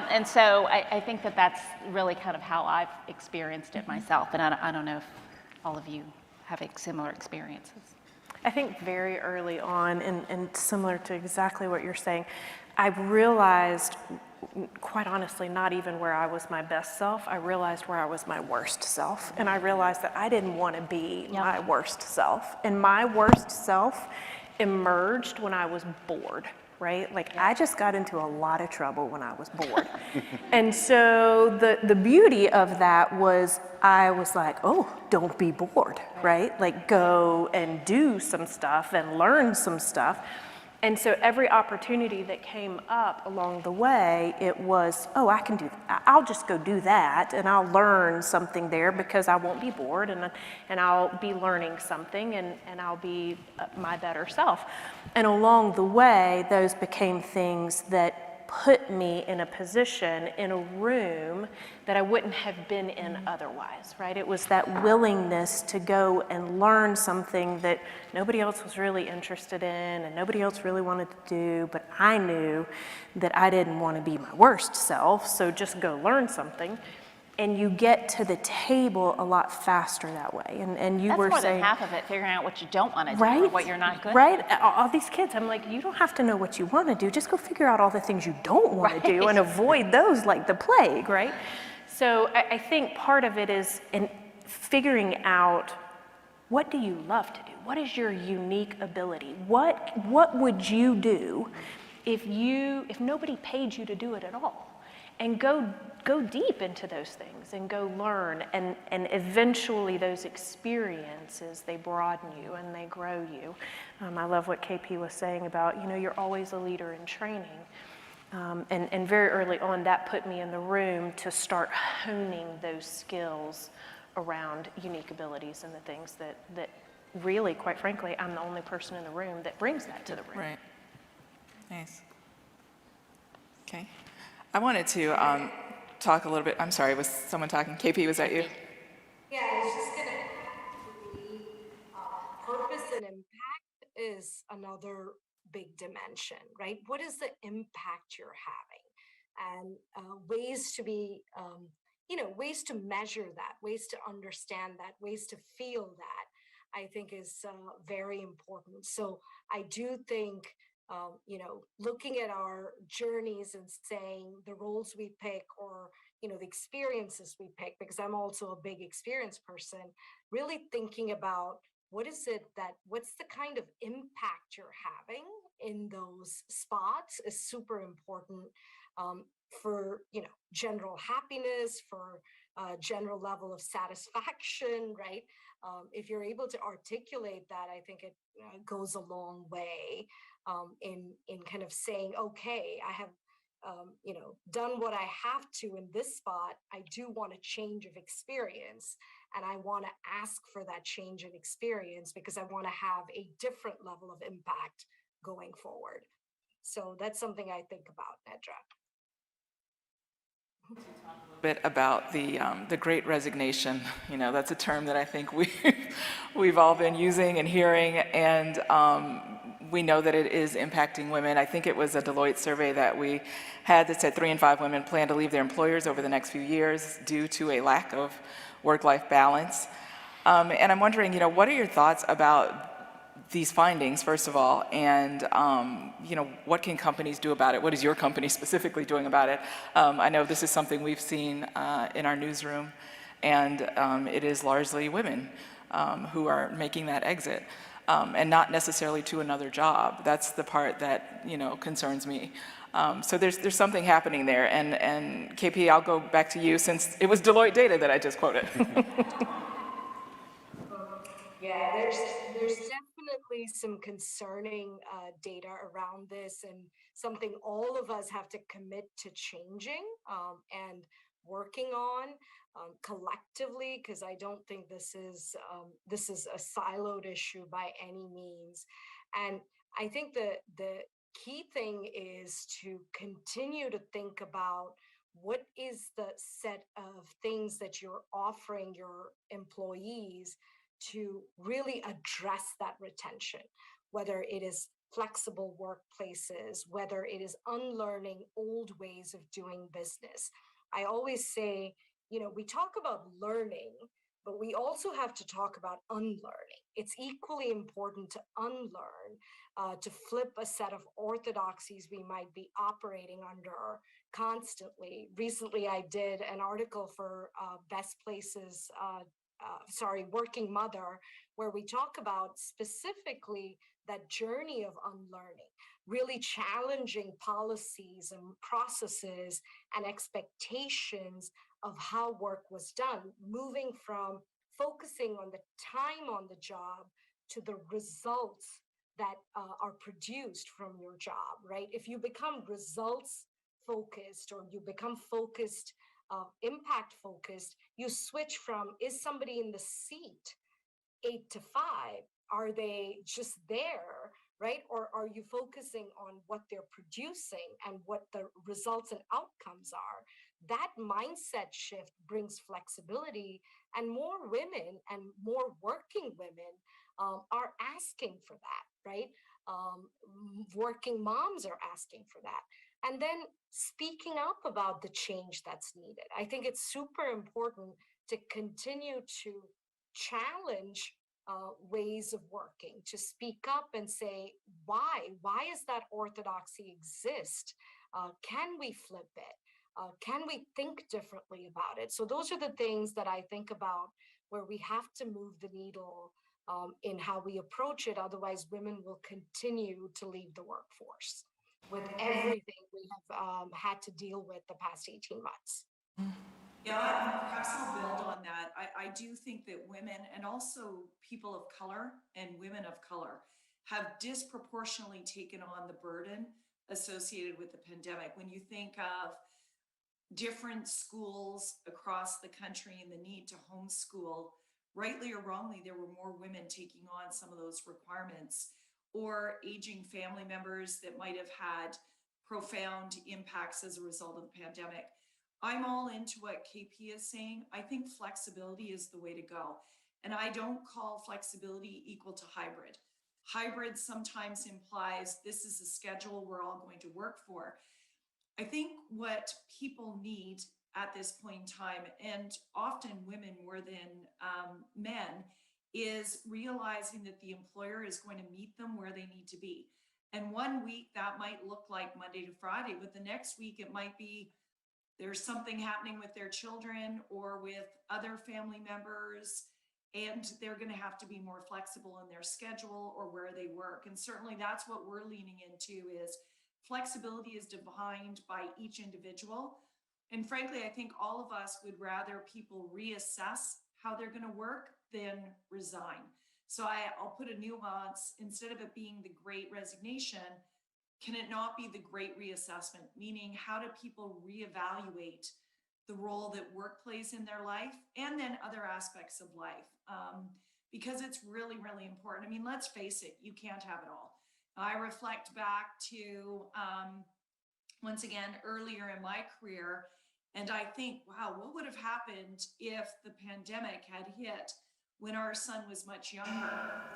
And so I think that that's really kind of how I've experienced it myself. And I don't know if all of you have similar experiences. I think very early on, and similar to exactly what you're saying, I realized, quite honestly, not even where I was my best self, I realized where I was my worst self. And I realized that I didn't want to be my worst self. And my worst self emerged when I was bored, right? Like, I just got into a lot of trouble when I was bored. And so the beauty of that was, I was like, oh, don't be bored, right? Like, go and do some stuff and learn some stuff. And so every opportunity that came up along the way, it was, oh, I can do that. I'll just go do that, and I'll learn something there because I won't be bored, and I'll be learning something, and I'll be my better self. And along the way, those became things that put me in a position, in a room that I wouldn't have been in otherwise, right? It was that willingness to go and learn something that nobody else was really interested in and nobody else really wanted to do, but I knew that I didn't want to be my worst self, so just go learn something. And you get to the table a lot faster that way. And you That's were more saying, than half of it, figuring out what you don't want to do right, or what you're not good right. at. All these kids, I'm like, you don't have to know what you want to do. Just go figure out all the things you don't want to do and avoid those like the plague, right? So I think part of it is in figuring out, what do you love to do? What is your unique ability? What would you do if nobody paid you to do it at all? And go deep into those things and go learn, and eventually those experiences, they broaden you and they grow you. I love what KP was saying about, you're always a leader in training. And very early on, that put me in the room to start honing those skills around unique abilities and the things that really, quite frankly, I'm the only person in the room that brings that to the room. Right. Nice. Okay. I wanted to talk a little bit. I'm sorry, was someone talking? KP, was that you? Yeah, I was just gonna add, purpose and impact is another big dimension, right? What is the impact you're having? And ways to be, ways to measure that, ways to understand that, ways to feel that, I think is very important. So I do think looking at our journeys and saying the roles we pick or, the experiences we pick, because I'm also a big experience person, really thinking about what's the kind of impact you're having in those spots is super important for, general happiness, for general level of satisfaction, right? If you're able to articulate that, I think it goes a long way in kind of saying, okay, I have, done what I have to in this spot. I do want a change of experience, and I want to ask for that change in experience because I want to have a different level of impact going forward. So that's something I think about, Nedra. Bit about the Great Resignation. That's a term that I think we've all been using and hearing, and we know that it is impacting women. I think it was a Deloitte survey that we had that said 3 in 5 women plan to leave their employers over the next few years due to a lack of work-life balance. And I'm wondering, what are your thoughts about these findings, first of all, and what can companies do about it? What is your company specifically doing about it? I know this is something we've seen in our newsroom, and it is largely women who are making that exit, and not necessarily to another job. That's the part that concerns me. So there's something happening there, and KP, I'll go back to you since it was Deloitte data that I just quoted. Yeah, there's definitely some concerning data around this, and something all of us have to commit to changing and working on collectively, because I don't think this is a siloed issue by any means. And I think the key thing is to continue to think about what is the set of things that you're offering your employees to really address that retention, whether it is flexible workplaces, whether it is unlearning old ways of doing business. I always say, we talk about learning, but we also have to talk about unlearning. It's equally important to unlearn, to flip a set of orthodoxies we might be operating under constantly. Recently, I did an article for Best Places, Working Mother, where we talk about specifically that journey of unlearning, really challenging policies and processes and expectations of how work was done, moving from focusing on the time on the job to the results that are produced from your job, right? If you become results focused or you become focused, impact focused, you switch from, is somebody in the seat 8 to 5? Are they just there right? Or are you focusing on what they're producing and what the results and outcomes are? That mindset shift brings flexibility, and more women and more working women are asking for that, right? Working moms are asking for that. And then speaking up about the change that's needed. I think it's super important to continue to challenge ways of working, to speak up and say, why does that orthodoxy exist? Can we flip it? Can we think differently about it? So those are the things that I think about where we have to move the needle in how we approach it. Otherwise, women will continue to leave the workforce with everything we have had to deal with the past 18 months. Yeah, perhaps I'll build on that. I do think that women and also people of color and women of color have disproportionately taken on the burden associated with the pandemic. When you think of different schools across the country and the need to homeschool, rightly or wrongly, there were more women taking on some of those requirements, or aging family members that might have had profound impacts as a result of the pandemic. I'm all into what KP is saying. I think flexibility is the way to go. And I don't call flexibility equal to hybrid. Hybrid sometimes implies this is a schedule we're all going to work for. I think what people need at this point in time, and often women more than men, is realizing that the employer is going to meet them where they need to be. And one week that might look like Monday to Friday, but the next week it might be there's something happening with their children or with other family members, and they're going to have to be more flexible in their schedule or where they work. And certainly that's what we're leaning into, is flexibility is defined by each individual. And frankly, I think all of us would rather people reassess how they're going to work than resign. So I'll put a nuance. Instead of it being the great resignation, can it not be the great reassessment? Meaning, how do people reevaluate the role that work plays in their life and then other aspects of life? Because it's really, really important. I mean, let's face it, you can't have it all. I reflect back to, once again, earlier in my career, and I think, wow, what would have happened if the pandemic had hit when our son was much younger?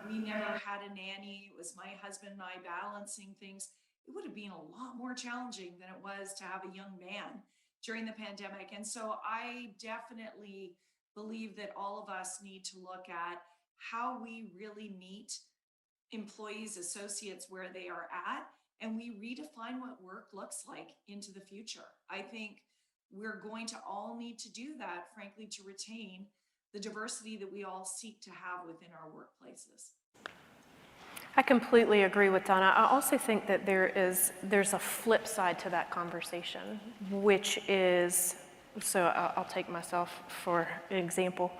We never had a nanny. It was my husband and I balancing things. It would have been a lot more challenging than it was to have a young man during the pandemic. And so I definitely believe that all of us need to look at how we really meet employees, associates where they are at, and we redefine what work looks like into the future. I think we're going to all need to do that, frankly, to retain the diversity that we all seek to have within our workplaces. I completely agree with Donna. I also think that there's a flip side to that conversation, which is, so I'll take myself for an example.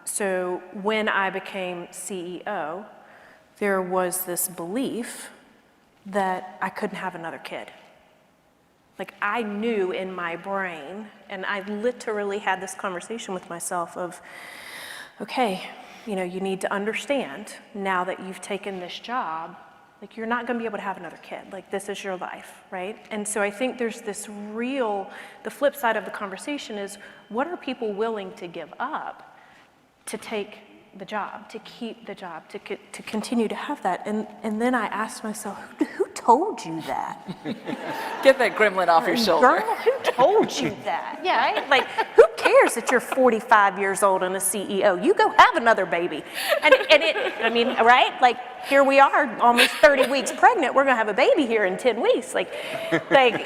So when I became CEO, there was this belief that I couldn't have another kid. Like, I knew in my brain, and I literally had this conversation with myself of, okay, you know, you need to understand now that you've taken this job, like, you're not gonna be able to have another kid. Like, this is your life, right? And so I think there's this the flip side of the conversation is, what are people willing to give up to take the job, to keep the job, to continue to have that? And then I asked myself, who told you that? Get that gremlin off your shoulder. Girl, who told you that? Yeah. Right? Like, who cares that you're 45 years old and a CEO? You go have another baby. And I mean, right? Like, here we are, almost 30 weeks pregnant. We're gonna have a baby here in 10 weeks. Like, right?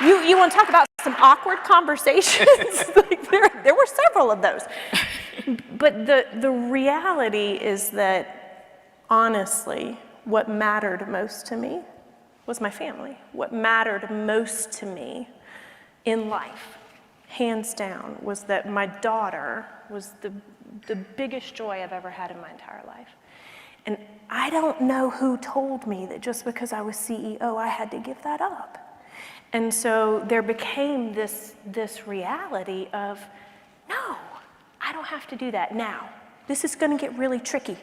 You want to talk about some awkward conversations? Like, there were several of those. But the reality is that, honestly, what mattered most to me was my family. What mattered most to me in life, hands down, was that my daughter was the biggest joy I've ever had in my entire life. And I don't know who told me that just because I was CEO, I had to give that up. And so there became this reality of, no, I don't have to do that now. this is going to get really tricky.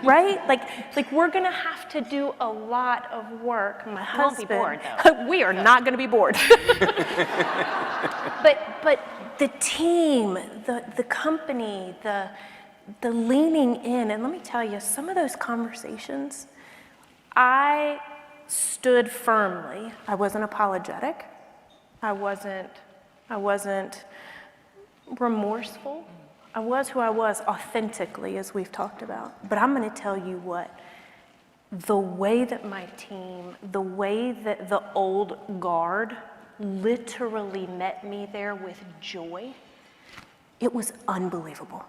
Right? Like we're going to have to do a lot of work. My husband, be bored, though. we are not going to be bored. but the team, the company, the leaning in, and let me tell you, some of those conversations, I stood firmly. I wasn't apologetic. I wasn't remorseful. I was who I was authentically, as we've talked about. But I'm going to tell you what, the way that my team, the way that the old guard literally met me there with joy, it was unbelievable,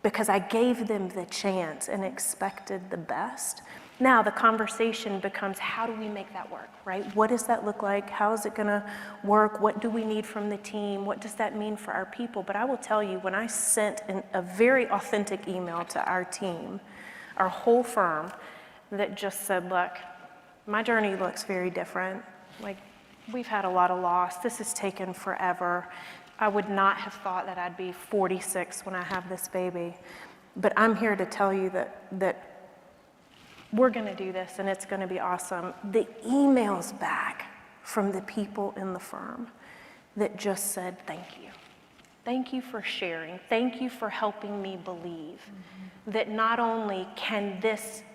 because I gave them the chance and expected the best. Now the conversation becomes, how do we make that work, right? What does that look like? How is it gonna work? What do we need from the team? What does that mean for our people? But I will tell you, when I sent a very authentic email to our team, our whole firm, that just said, look, my journey looks very different. Like, we've had a lot of loss. This has taken forever. I would not have thought that I'd be 46 when I have this baby. But I'm here to tell you that we're going to do this, and it's going to be awesome. The emails back from the people in the firm that just said, thank you. Thank you for sharing. Thank you for helping me believe that not only can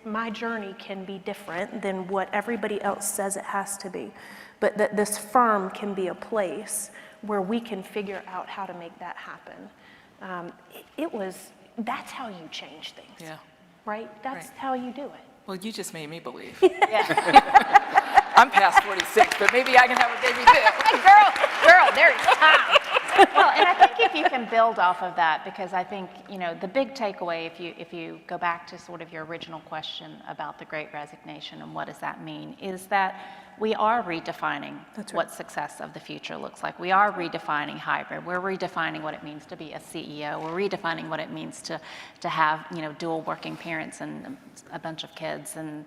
my journey can be different than what everybody else says it has to be, but that this firm can be a place where we can figure out how to make that happen. That's how you change things. Yeah. Right? That's how you do it. Well, you just made me believe. I'm past 46, but maybe I can have a baby too. Girl, there's time. Well, and I think if you can build off of that, because I think, the big takeaway, if you go back to sort of your original question about the Great Resignation and what does that mean, is that we are redefining what success of the future looks like. We are redefining hybrid. We're redefining what it means to be a CEO. We're redefining what it means to have, dual working parents and a bunch of kids and,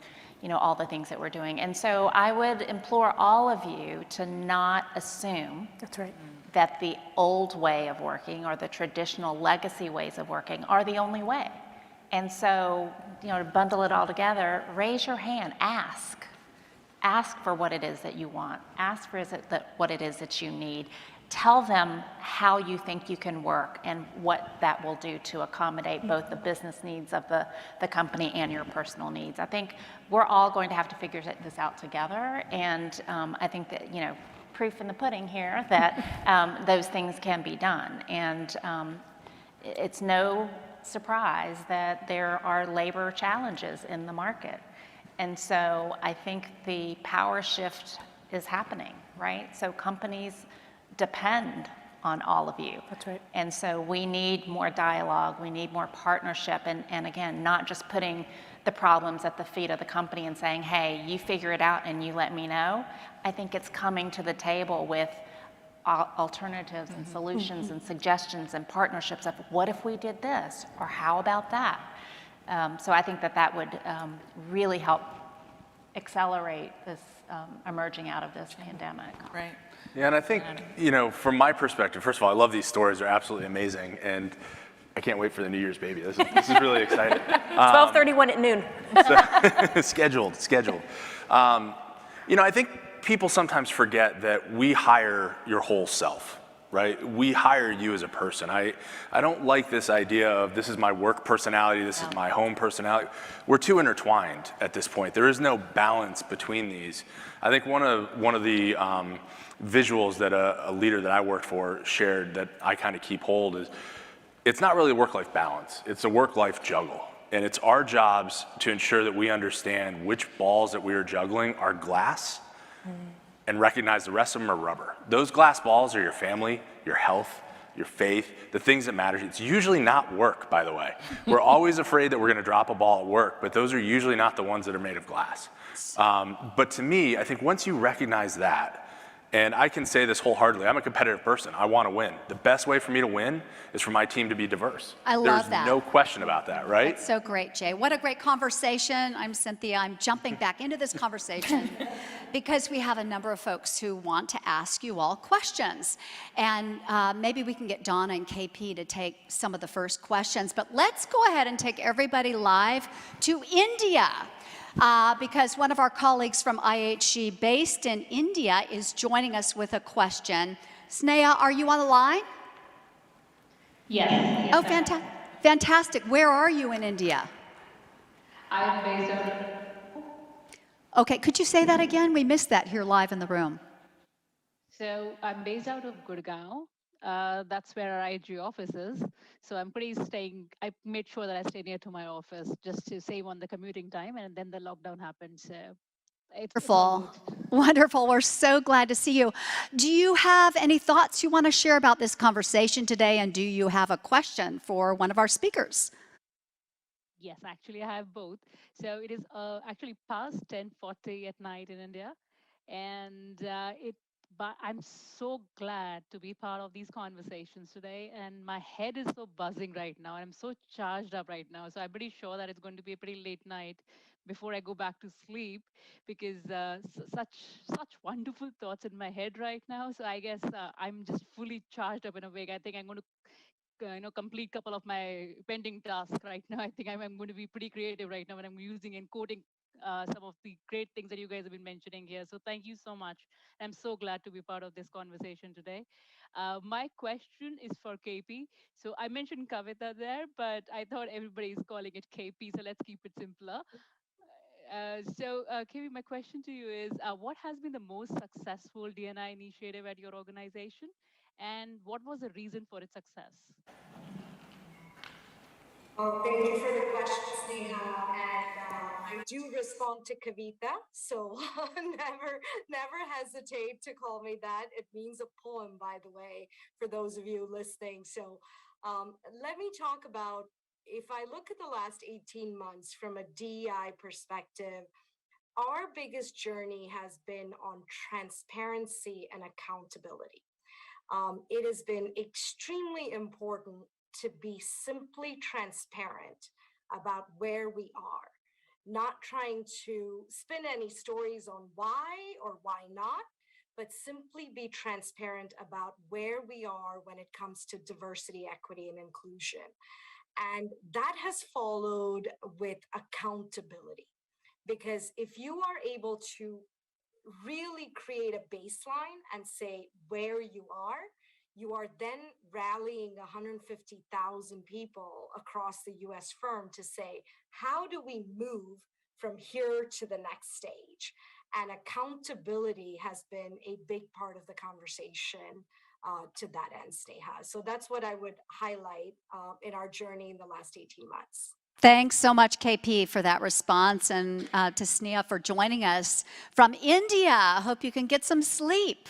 all the things that we're doing. And so I would implore all of you to not assume that the old way of working or the traditional legacy ways of working are the only way. And so, to bundle it all together, raise your hand, ask. Ask for what it is that you want. Ask for what it is that you need. Tell them how you think you can work and what that will do to accommodate both the business needs of the company and your personal needs. I think we're all going to have to figure this out together, and I think that, proof in the pudding here that those things can be done. And it's no surprise that there are labor challenges in the market. And so I think the power shift is happening, right? So companies depend on all of you. That's right. And so we need more dialogue, we need more partnership, and again, not just putting the problems at the feet of the company and saying, hey, you figure it out and you let me know. I think it's coming to the table with alternatives and solutions and suggestions and partnerships of what if we did this, or how about that? So I think that would really help accelerate this emerging out of this pandemic. Right. Yeah, and I think, from my perspective, first of all, I love these stories. They're absolutely amazing. And I can't wait for the New Year's baby. This is really exciting. 12:31 at noon. Scheduled. I think people sometimes forget that we hire your whole self, right? We hire you as a person. I don't like this idea of this is my work personality, this is my home personality. We're too intertwined at this point. There is no balance between these. I think one of the visuals that a leader that I worked for shared that I kind of keep hold is, it's not really a work-life balance, it's a work-life juggle. And it's our jobs to ensure that we understand which balls that we are juggling are glass and recognize the rest of them are rubber. Those glass balls are your family, your health, your faith, the things that matter. It's usually not work, by the way. We're always afraid that we're gonna drop a ball at work, but those are usually not the ones that are made of glass. But to me, I think once you recognize that, and I can say this wholeheartedly, I'm a competitive person. I want to win. The best way for me to win is for my team to be diverse. I love that. There's no question about that, right? That's so great, Jay. What a great conversation. I'm Cynthia. I'm jumping back into this conversation. because we have a number of folks who want to ask you all questions. And maybe we can get Donna and KP to take some of the first questions. But let's go ahead and take everybody live to India. Because one of our colleagues from IHG based in India is joining us with a question. Sneha, are you on the line? Yes. Oh, fantastic. Where are you in India? I'm based out of... Okay, could you say that again? We missed that here live in the room. So I'm based out of Gurgaon. That's where our IHG office is. So I made sure that I stay near to my office just to save on the commuting time, and then the lockdown happened, so it's all good. Wonderful. We're so glad to see you. Do you have any thoughts you want to share about this conversation today, and do you have a question for one of our speakers? Yes, actually I have both. So it is actually past 10:40 at night in India, and but I'm so glad to be part of these conversations today, and my head is so buzzing right now, and I'm so charged up right now. So I'm pretty sure that it's going to be a pretty late night before I go back to sleep, because such wonderful thoughts in my head right now. So I guess I'm just fully charged up in a way. I think I'm going to complete couple of my pending tasks right now. I think I'm going to be pretty creative right now when I'm using and quoting some of the great things that you guys have been mentioning here. So thank you so much. I'm so glad to be part of this conversation today. My question is for KP. So I mentioned Kavitha there, but I thought everybody is calling it KP, so let's keep it simpler. KP, my question to you is, what has been the most successful D&I initiative at your organization? And what was the reason for its success? Well, thank you for the question, Sneha. And I do respond to Kavitha, so never hesitate to call me that. It means a poem, by the way, for those of you listening. So let me talk about, if I look at the last 18 months from a DEI perspective, our biggest journey has been on transparency and accountability. It has been extremely important to be simply transparent about where we are, not trying to spin any stories on why or why not, but simply be transparent about where we are when it comes to diversity, equity, and inclusion. And that has followed with accountability, because if you are able to really create a baseline and say where you are then rallying 150,000 people across the US firm to say, how do we move from here to the next stage? And accountability has been a big part of the conversation to that end, Sneha. So that's what I would highlight in our journey in the last 18 months. Thanks so much, KP, for that response, and to Sneha for joining us from India. I hope you can get some sleep.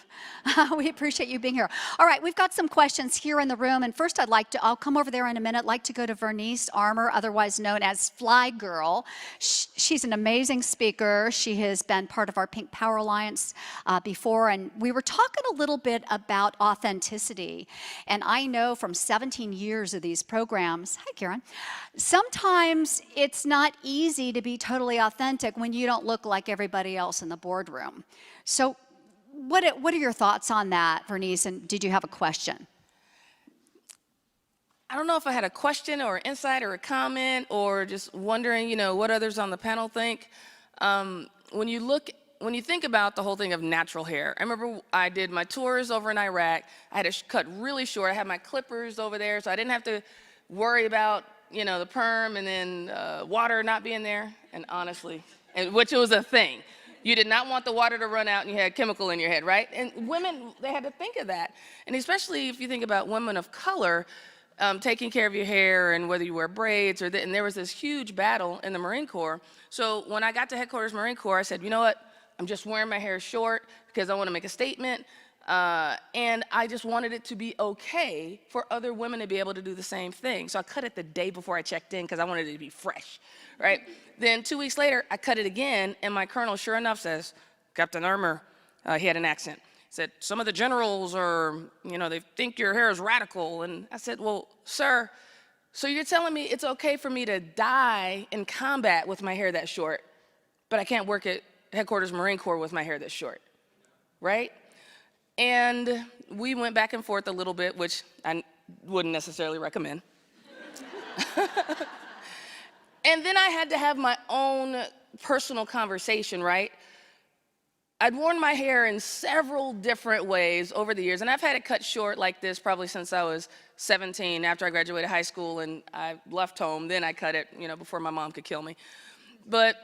We appreciate you being here. All right, we've got some questions here in the room, and first I'll come over there in a minute. I'd like to go to Vernice Armour, otherwise known as Fly Girl. She's an amazing speaker. She has been part of our Pink Power Alliance before, and we were talking a little bit about authenticity. And I know from 17 years of these programs, hi Karen, sometimes it's not easy to be totally authentic when you don't look like everybody else in the boardroom. So what are your thoughts on that, Vernice, and did you have a question? I don't know if I had a question or insight or a comment or just wondering, what others on the panel think. When you think about the whole thing of natural hair, I remember I did my tours over in Iraq. I had to cut really short. I had my clippers over there, so I didn't have to worry about the perm and then water not being there. And honestly, which was a thing. You did not want the water to run out and you had chemical in your head, right? And women, they had to think of that. And especially if you think about women of color, taking care of your hair and whether you wear braids and there was this huge battle in the Marine Corps. So when I got to headquarters Marine Corps, I said, you know what? I'm just wearing my hair short because I want to make a statement. And I just wanted it to be okay for other women to be able to do the same thing. So I cut it the day before I checked in because I wanted it to be fresh, right? Then 2 weeks later, I cut it again, and my colonel, sure enough, says, Captain Armour, he had an accent, said, some of the generals are, they think your hair is radical. And I said, well, sir, so you're telling me it's okay for me to die in combat with my hair that short, but I can't work it headquarters Marine Corps with my hair this short, right? And we went back and forth a little bit, which I wouldn't necessarily recommend. And then I had to have my own personal conversation, right? I'd worn my hair in several different ways over the years, and I've had it cut short like this probably since I was 17, after I graduated high school and I left home. Then I cut it, before my mom could kill me. But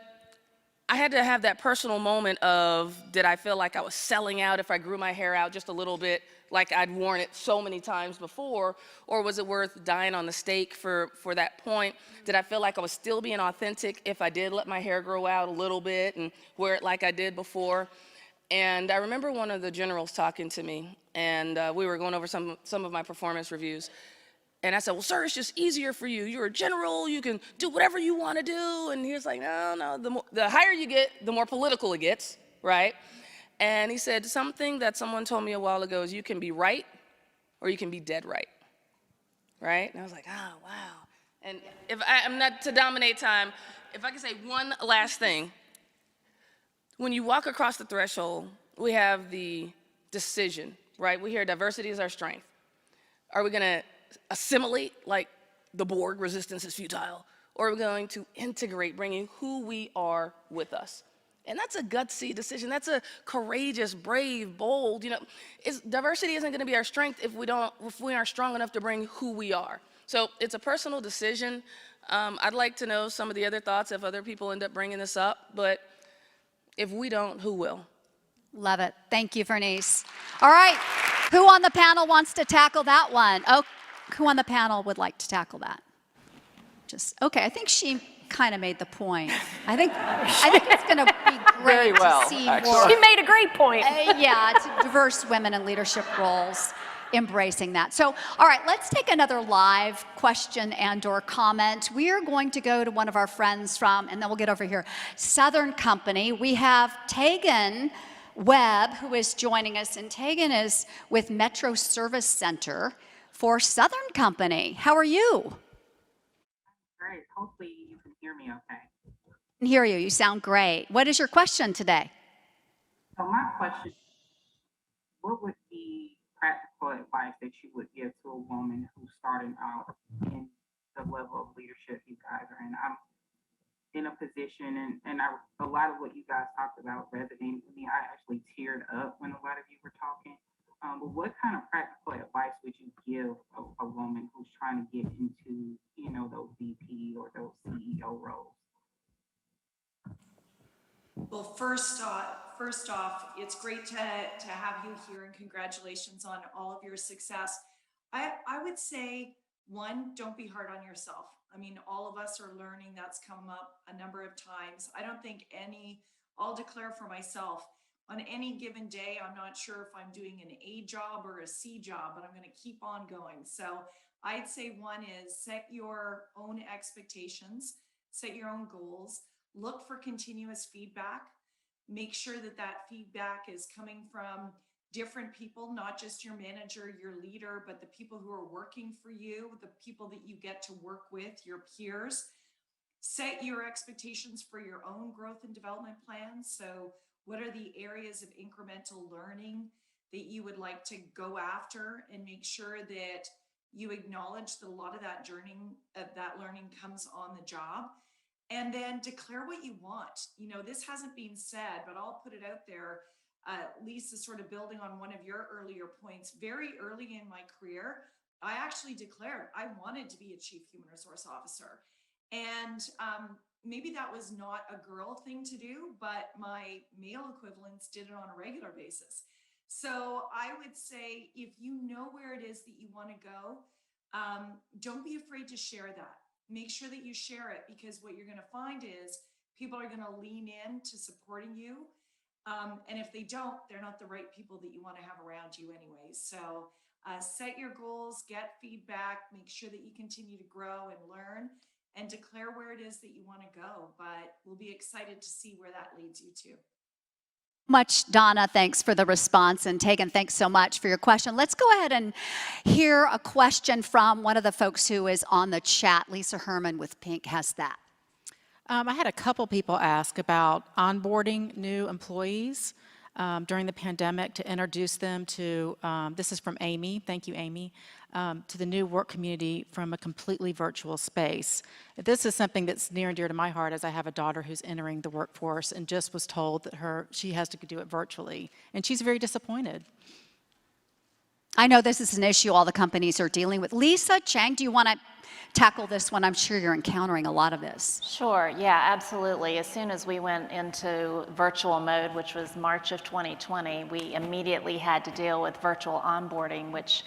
I had to have that personal moment of, did I feel like I was selling out if I grew my hair out just a little bit, like I'd worn it so many times before, or was it worth dying on the stake for that point? Did I feel like I was still being authentic if I did let my hair grow out a little bit and wear it like I did before? And I remember one of the generals talking to me, and we were going over some of my performance reviews. And I said, well, sir, it's just easier for you. You're a general, you can do whatever you want to do. And he was like, no, the higher you get, the more political it gets, right? And he said, something that someone told me a while ago is you can be right or you can be dead right, right? And I was like, oh, wow. And if I'm not to dominate time, if I could say one last thing. When you walk across the threshold, we have the decision, right? We hear diversity is our strength. Are we going to assimilate like the Borg, resistance is futile? Or are we going to integrate, bringing who we are with us? And that's a gutsy decision. That's a courageous, brave, bold, diversity isn't going to be our strength if we aren't strong enough to bring who we are. So it's a personal decision. I'd like to know some of the other thoughts if other people end up bringing this up, but if we don't, who will? Love it. Thank you, Vernice. All right, who on the panel wants to tackle that one? Oh, who on the panel would like to tackle that? Okay, I think she kind of made the point. I think it's going to be great to see more. She made a great point. It's diverse women in leadership roles embracing that. So, all right, let's take another live question and/or comment. We are going to go to one of our friends from, and then we'll get over here, Southern Company. We have Tegan Webb, who is joining us, and Tegan is with Metro Service Center for Southern Company. How are you? Great. Hopefully you can hear me okay. I can hear you. You sound great. What is your question today? So my question, what would be practical advice that you would give to a woman who's starting out in the level of leadership you guys are in? I'm in a position, and a lot of what you guys talked about resonated with me. I actually teared up when a lot of you were talking. But what kind of practical advice would you give a woman who's trying to get into, those VP or those CEO roles? Well, first off, it's great to have you here, and congratulations on all of your success. I would say, one, don't be hard on yourself. I mean, all of us are learning. That's come up a number of times. I don't think I'll declare for myself, on any given day, I'm not sure if I'm doing an A job or a C job, but I'm going to keep on going. So I'd say one is set your own expectations, set your own goals, look for continuous feedback, make sure that feedback is coming from different people, not just your manager, your leader, but the people who are working for you, the people that you get to work with, your peers. Set your expectations for your own growth and development plans. So what are the areas of incremental learning that you would like to go after, and make sure that you acknowledge that a lot of that learning comes on the job. And then declare what you want. This hasn't been said, but I'll put it out there. Lisa, sort of building on one of your earlier points, very early in my career, I actually declared I wanted to be a chief human resource officer. And maybe that was not a girl thing to do, but my male equivalents did it on a regular basis. So I would say, if you know where it is that you want to go, don't be afraid to share that. Make sure that you share it, because what you're going to find is people are going to lean in to supporting you. And if they don't, they're not the right people that you want to have around you anyways. So set your goals, get feedback, make sure that you continue to grow and learn, and declare where it is that you want to go. But we'll be excited to see where that leads you to. Much, Donna. Thanks for the response. And Tegan, thanks so much for your question. Let's go ahead and hear a question from one of the folks who is on the chat. Lisa Herman with Pink has that. I had a couple people ask about onboarding new employees during the pandemic to introduce them to, this is from Amy, thank you Amy, to the new work community from a completely virtual space. This is something that's near and dear to my heart as I have a daughter who's entering the workforce and just was told that she has to do it virtually, and she's very disappointed. I know this is an issue all the companies are dealing with. Lisa, Chang, do you want to tackle this one? I'm sure you're encountering a lot of this. Sure, yeah, absolutely. As soon as we went into virtual mode, which was March of 2020, we immediately had to deal with virtual onboarding, which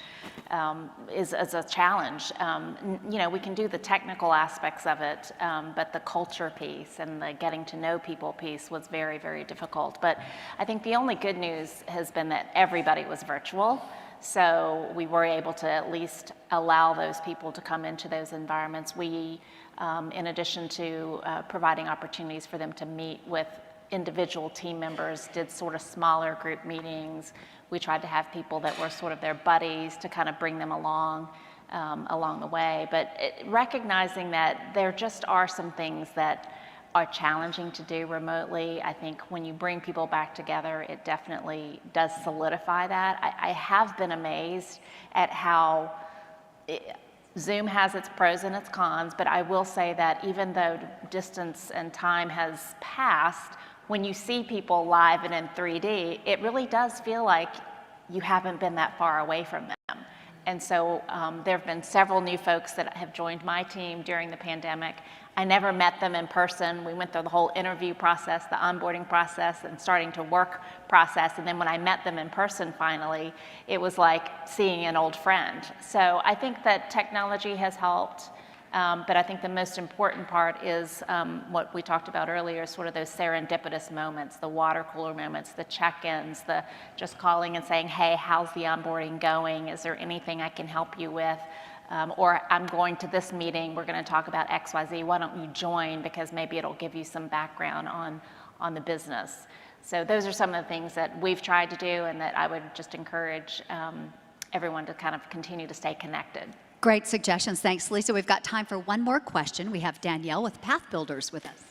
is a challenge. You know, we can do the technical aspects of it, but the culture piece and the getting to know people piece was very, very difficult. But I think the only good news has been that everybody was virtual. So we were able to at least allow those people to come into those environments. We, in addition to providing opportunities for them to meet with individual team members, did sort of smaller group meetings. We tried to have people that were sort of their buddies to kind of bring them along the way. But recognizing that there just are some things that are challenging to do remotely. I think when you bring people back together, it definitely does solidify that. I have been amazed at how Zoom has its pros and its cons, but I will say that even though distance and time has passed, when you see people live and in 3D, it really does feel like you haven't been that far away from them. And so there have been several new folks that have joined my team during the pandemic. I never met them in person. We went through the whole interview process, the onboarding process, and starting to work process. And then when I met them in person finally, it was like seeing an old friend. So I think that technology has helped. But I think the most important part is what we talked about earlier, sort of those serendipitous moments, the water cooler moments, the check-ins, the just calling and saying, hey, how's the onboarding going? Is there anything I can help you with? Or I'm going to this meeting, we're going to talk about XYZ, why don't you join, because maybe it'll give you some background on the business. So those are some of the things that we've tried to do and that I would just encourage everyone to kind of continue to stay connected. Great suggestions. Thanks, Lisa. We've got time for one more question. We have Danielle with Path Builders with us.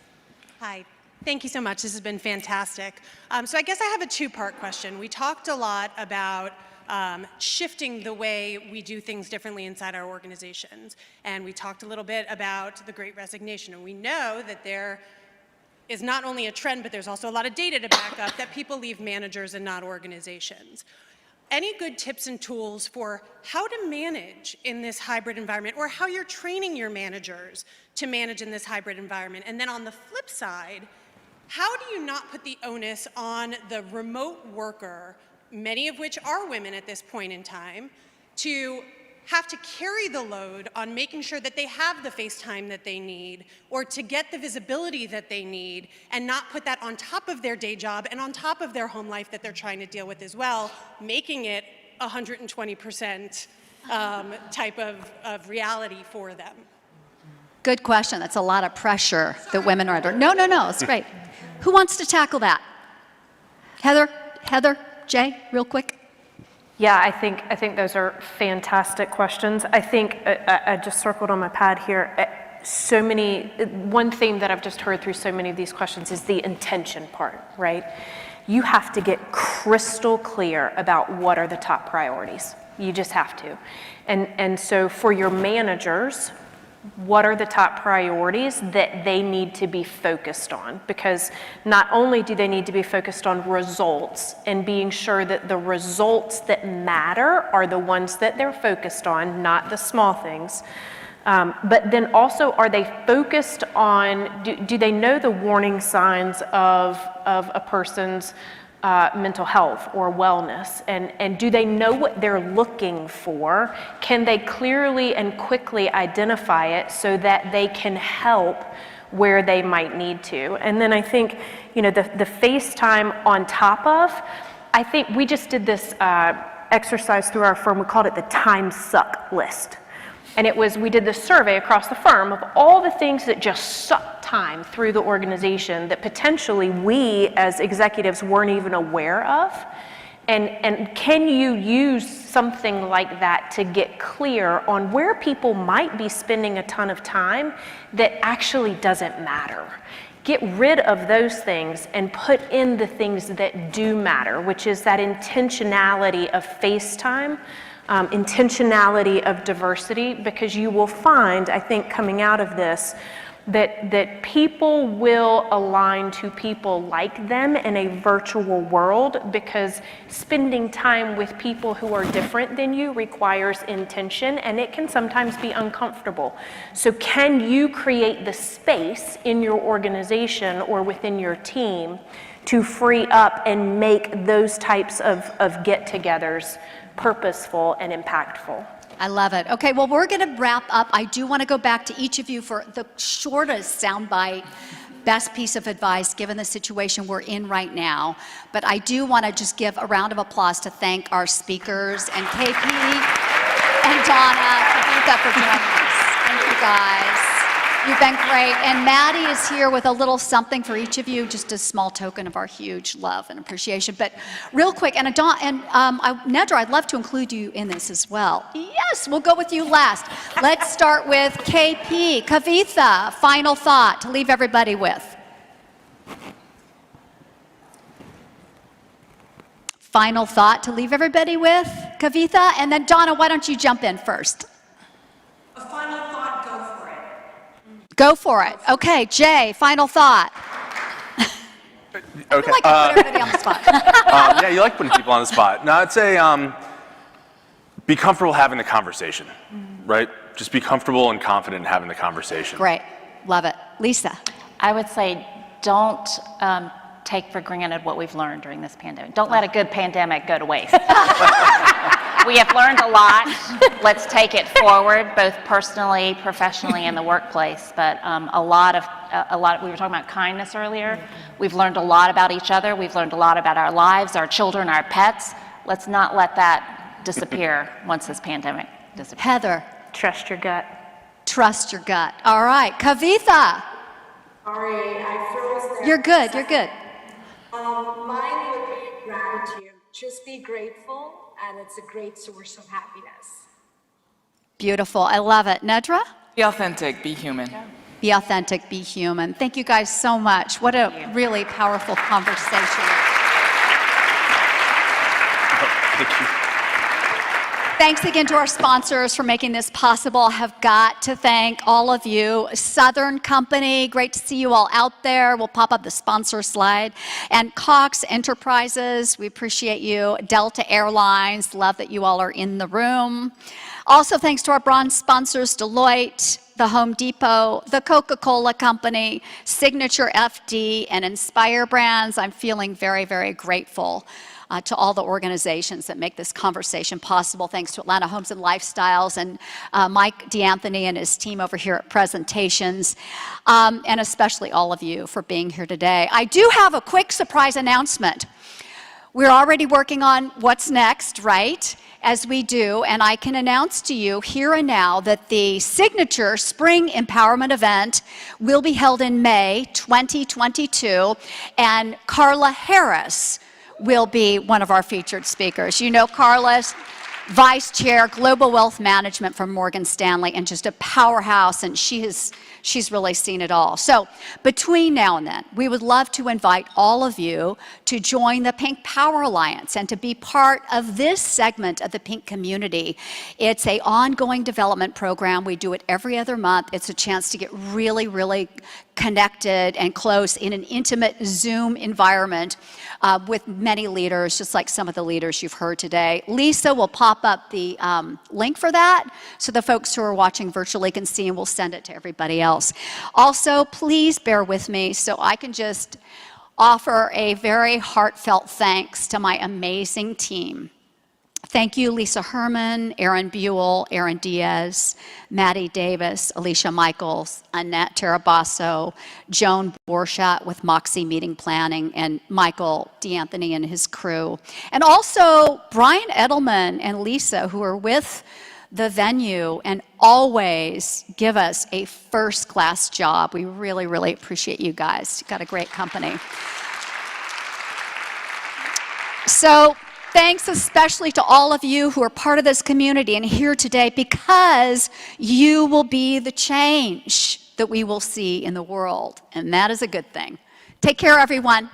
Hi. Thank you so much. This has been fantastic. So I guess I have a two-part question. We talked a lot about shifting the way we do things differently inside our organizations. And we talked a little bit about the Great Resignation. And we know that there is not only a trend, but there's also a lot of data to back up that people leave managers and not organizations. Any good tips and tools for how to manage in this hybrid environment, or how you're training your managers to manage in this hybrid environment? And then on the flip side, how do you not put the onus on the remote worker, many of which are women at this point in time, to have to carry the load on making sure that they have the face time that they need, or to get the visibility that they need, and not put that on top of their day job and on top of their home life that they're trying to deal with as well, making it 120% type of reality for them? Good question. That's a lot of pressure that women are under. No, it's great. Who wants to tackle that? Heather, Jay, real quick. Yeah, I think those are fantastic questions. I think I just circled on my pad here. One theme that I've just heard through so many of these questions is the intention part, right? You have to get crystal clear about what are the top priorities. You just have to. And so for your managers, what are the top priorities that they need to be focused on? Because not only do they need to be focused on results and being sure that the results that matter are the ones that they're focused on, not the small things, but then also are they focused on, do they know the warning signs of a person's mental health or wellness, and do they know what they're looking for? Can they clearly and quickly identify it so that they can help where they might need to? And then I think, the FaceTime on top of, I think we just did this exercise through our firm. We called it the time suck list. And we did this survey across the firm of all the things that just suck time through the organization that potentially we as executives weren't even aware of. And can you use something like that to get clear on where people might be spending a ton of time that actually doesn't matter? Get rid of those things and put in the things that do matter, which is that intentionality of face time, intentionality of diversity, because you will find, I think, coming out of this, that people will align to people like them in a virtual world, because spending time with people who are different than you requires intention, and it can sometimes be uncomfortable. So can you create the space in your organization or within your team to free up and make those types of get-togethers purposeful and impactful? I love it. Okay, well, we're going to wrap up. I do want to go back to each of you for the shortest soundbite, best piece of advice given the situation we're in right now. But I do want to just give a round of applause to thank our speakers and KP and Donna, Kavitha, for joining us. Thank you, guys. You've been great. And Maddie is here with a little something for each of you, just a small token of our huge love and appreciation. But real quick, and Nedra, I'd love to include you in this as well. Yes, we'll go with you last. Let's start with KP. Kavitha, final thought to leave everybody with. Final thought to leave everybody with, Kavitha? And then Donna, why don't you jump in first? A final thought, go for it. Go for it. Okay, Jay, final thought. Okay. I feel like I put everybody on the spot. Yeah, you like putting people on the spot. No, I'd say be comfortable having the conversation, right? Just be comfortable and confident in having the conversation. Great. Love it. Lisa. I would say don't take for granted what we've learned during this pandemic. Don't let a good pandemic go to waste. We have learned a lot. Let's take it forward, both personally, professionally, in the workplace. But a lot, we were talking about kindness earlier. We've learned a lot about each other. We've learned a lot about our lives, our children, our pets. Let's not let that disappear once this pandemic disappears. Heather. Trust your gut. Trust your gut. All right. Kavitha. Sorry, I froze there. You're good. You're good. Mine would be gratitude. Just be grateful, and it's a great source of happiness. Beautiful. I love it. Nedra? Be authentic, be human. Be authentic, be human. Thank you guys so much. What a really powerful conversation. Thank you. Thanks again to our sponsors for making this possible. I have got to thank all of you. Southern Company, great to see you all out there. We'll pop up the sponsor slide. And Cox Enterprises, we appreciate you. Delta Airlines, love that you all are in the room. Also, thanks to our bronze sponsors, Deloitte, the Home Depot, the Coca-Cola Company, SignatureFD, and Inspire Brands. I'm feeling very, very grateful to all the organizations that make this conversation possible. Thanks to Atlanta Homes and Lifestyles and Mike D'Anthony and his team over here at Presentations, and especially all of you for being here today. I do have a quick surprise announcement. We're already working on what's next, right? As we do, and I can announce to you here and now that the Signature Spring Empowerment event will be held in May 2022, and Carla Harris will be one of our featured speakers. You know Carla's Vice Chair, Global Wealth Management from Morgan Stanley, and just a powerhouse, and she's really seen it all. So between now and then, we would love to invite all of you to join the Pink Power Alliance and to be part of this segment of the Pink community. It's an ongoing development program. We do it every other month. It's a chance to get really, really connected and close in an intimate Zoom environment with many leaders, just like some of the leaders you've heard today. Lisa will pop up the link for that so the folks who are watching virtually can see, and we'll send it to everybody else. Also, please bear with me so I can just offer a very heartfelt thanks to my amazing team. Thank you, Lisa Herman, Aaron Buell, Aaron Diaz, Maddie Davis, Alicia Michaels, Annette Tarabasso, Joan Borchat with Moxie Meeting Planning, and Michael D'Anthony and his crew. And also Brian Edelman and Lisa, who are with the venue and always give us a first-class job. We really, really appreciate you guys. You've got a great company. So thanks especially to all of you who are part of this community and here today, because you will be the change that we will see in the world, and that is a good thing. Take care, everyone.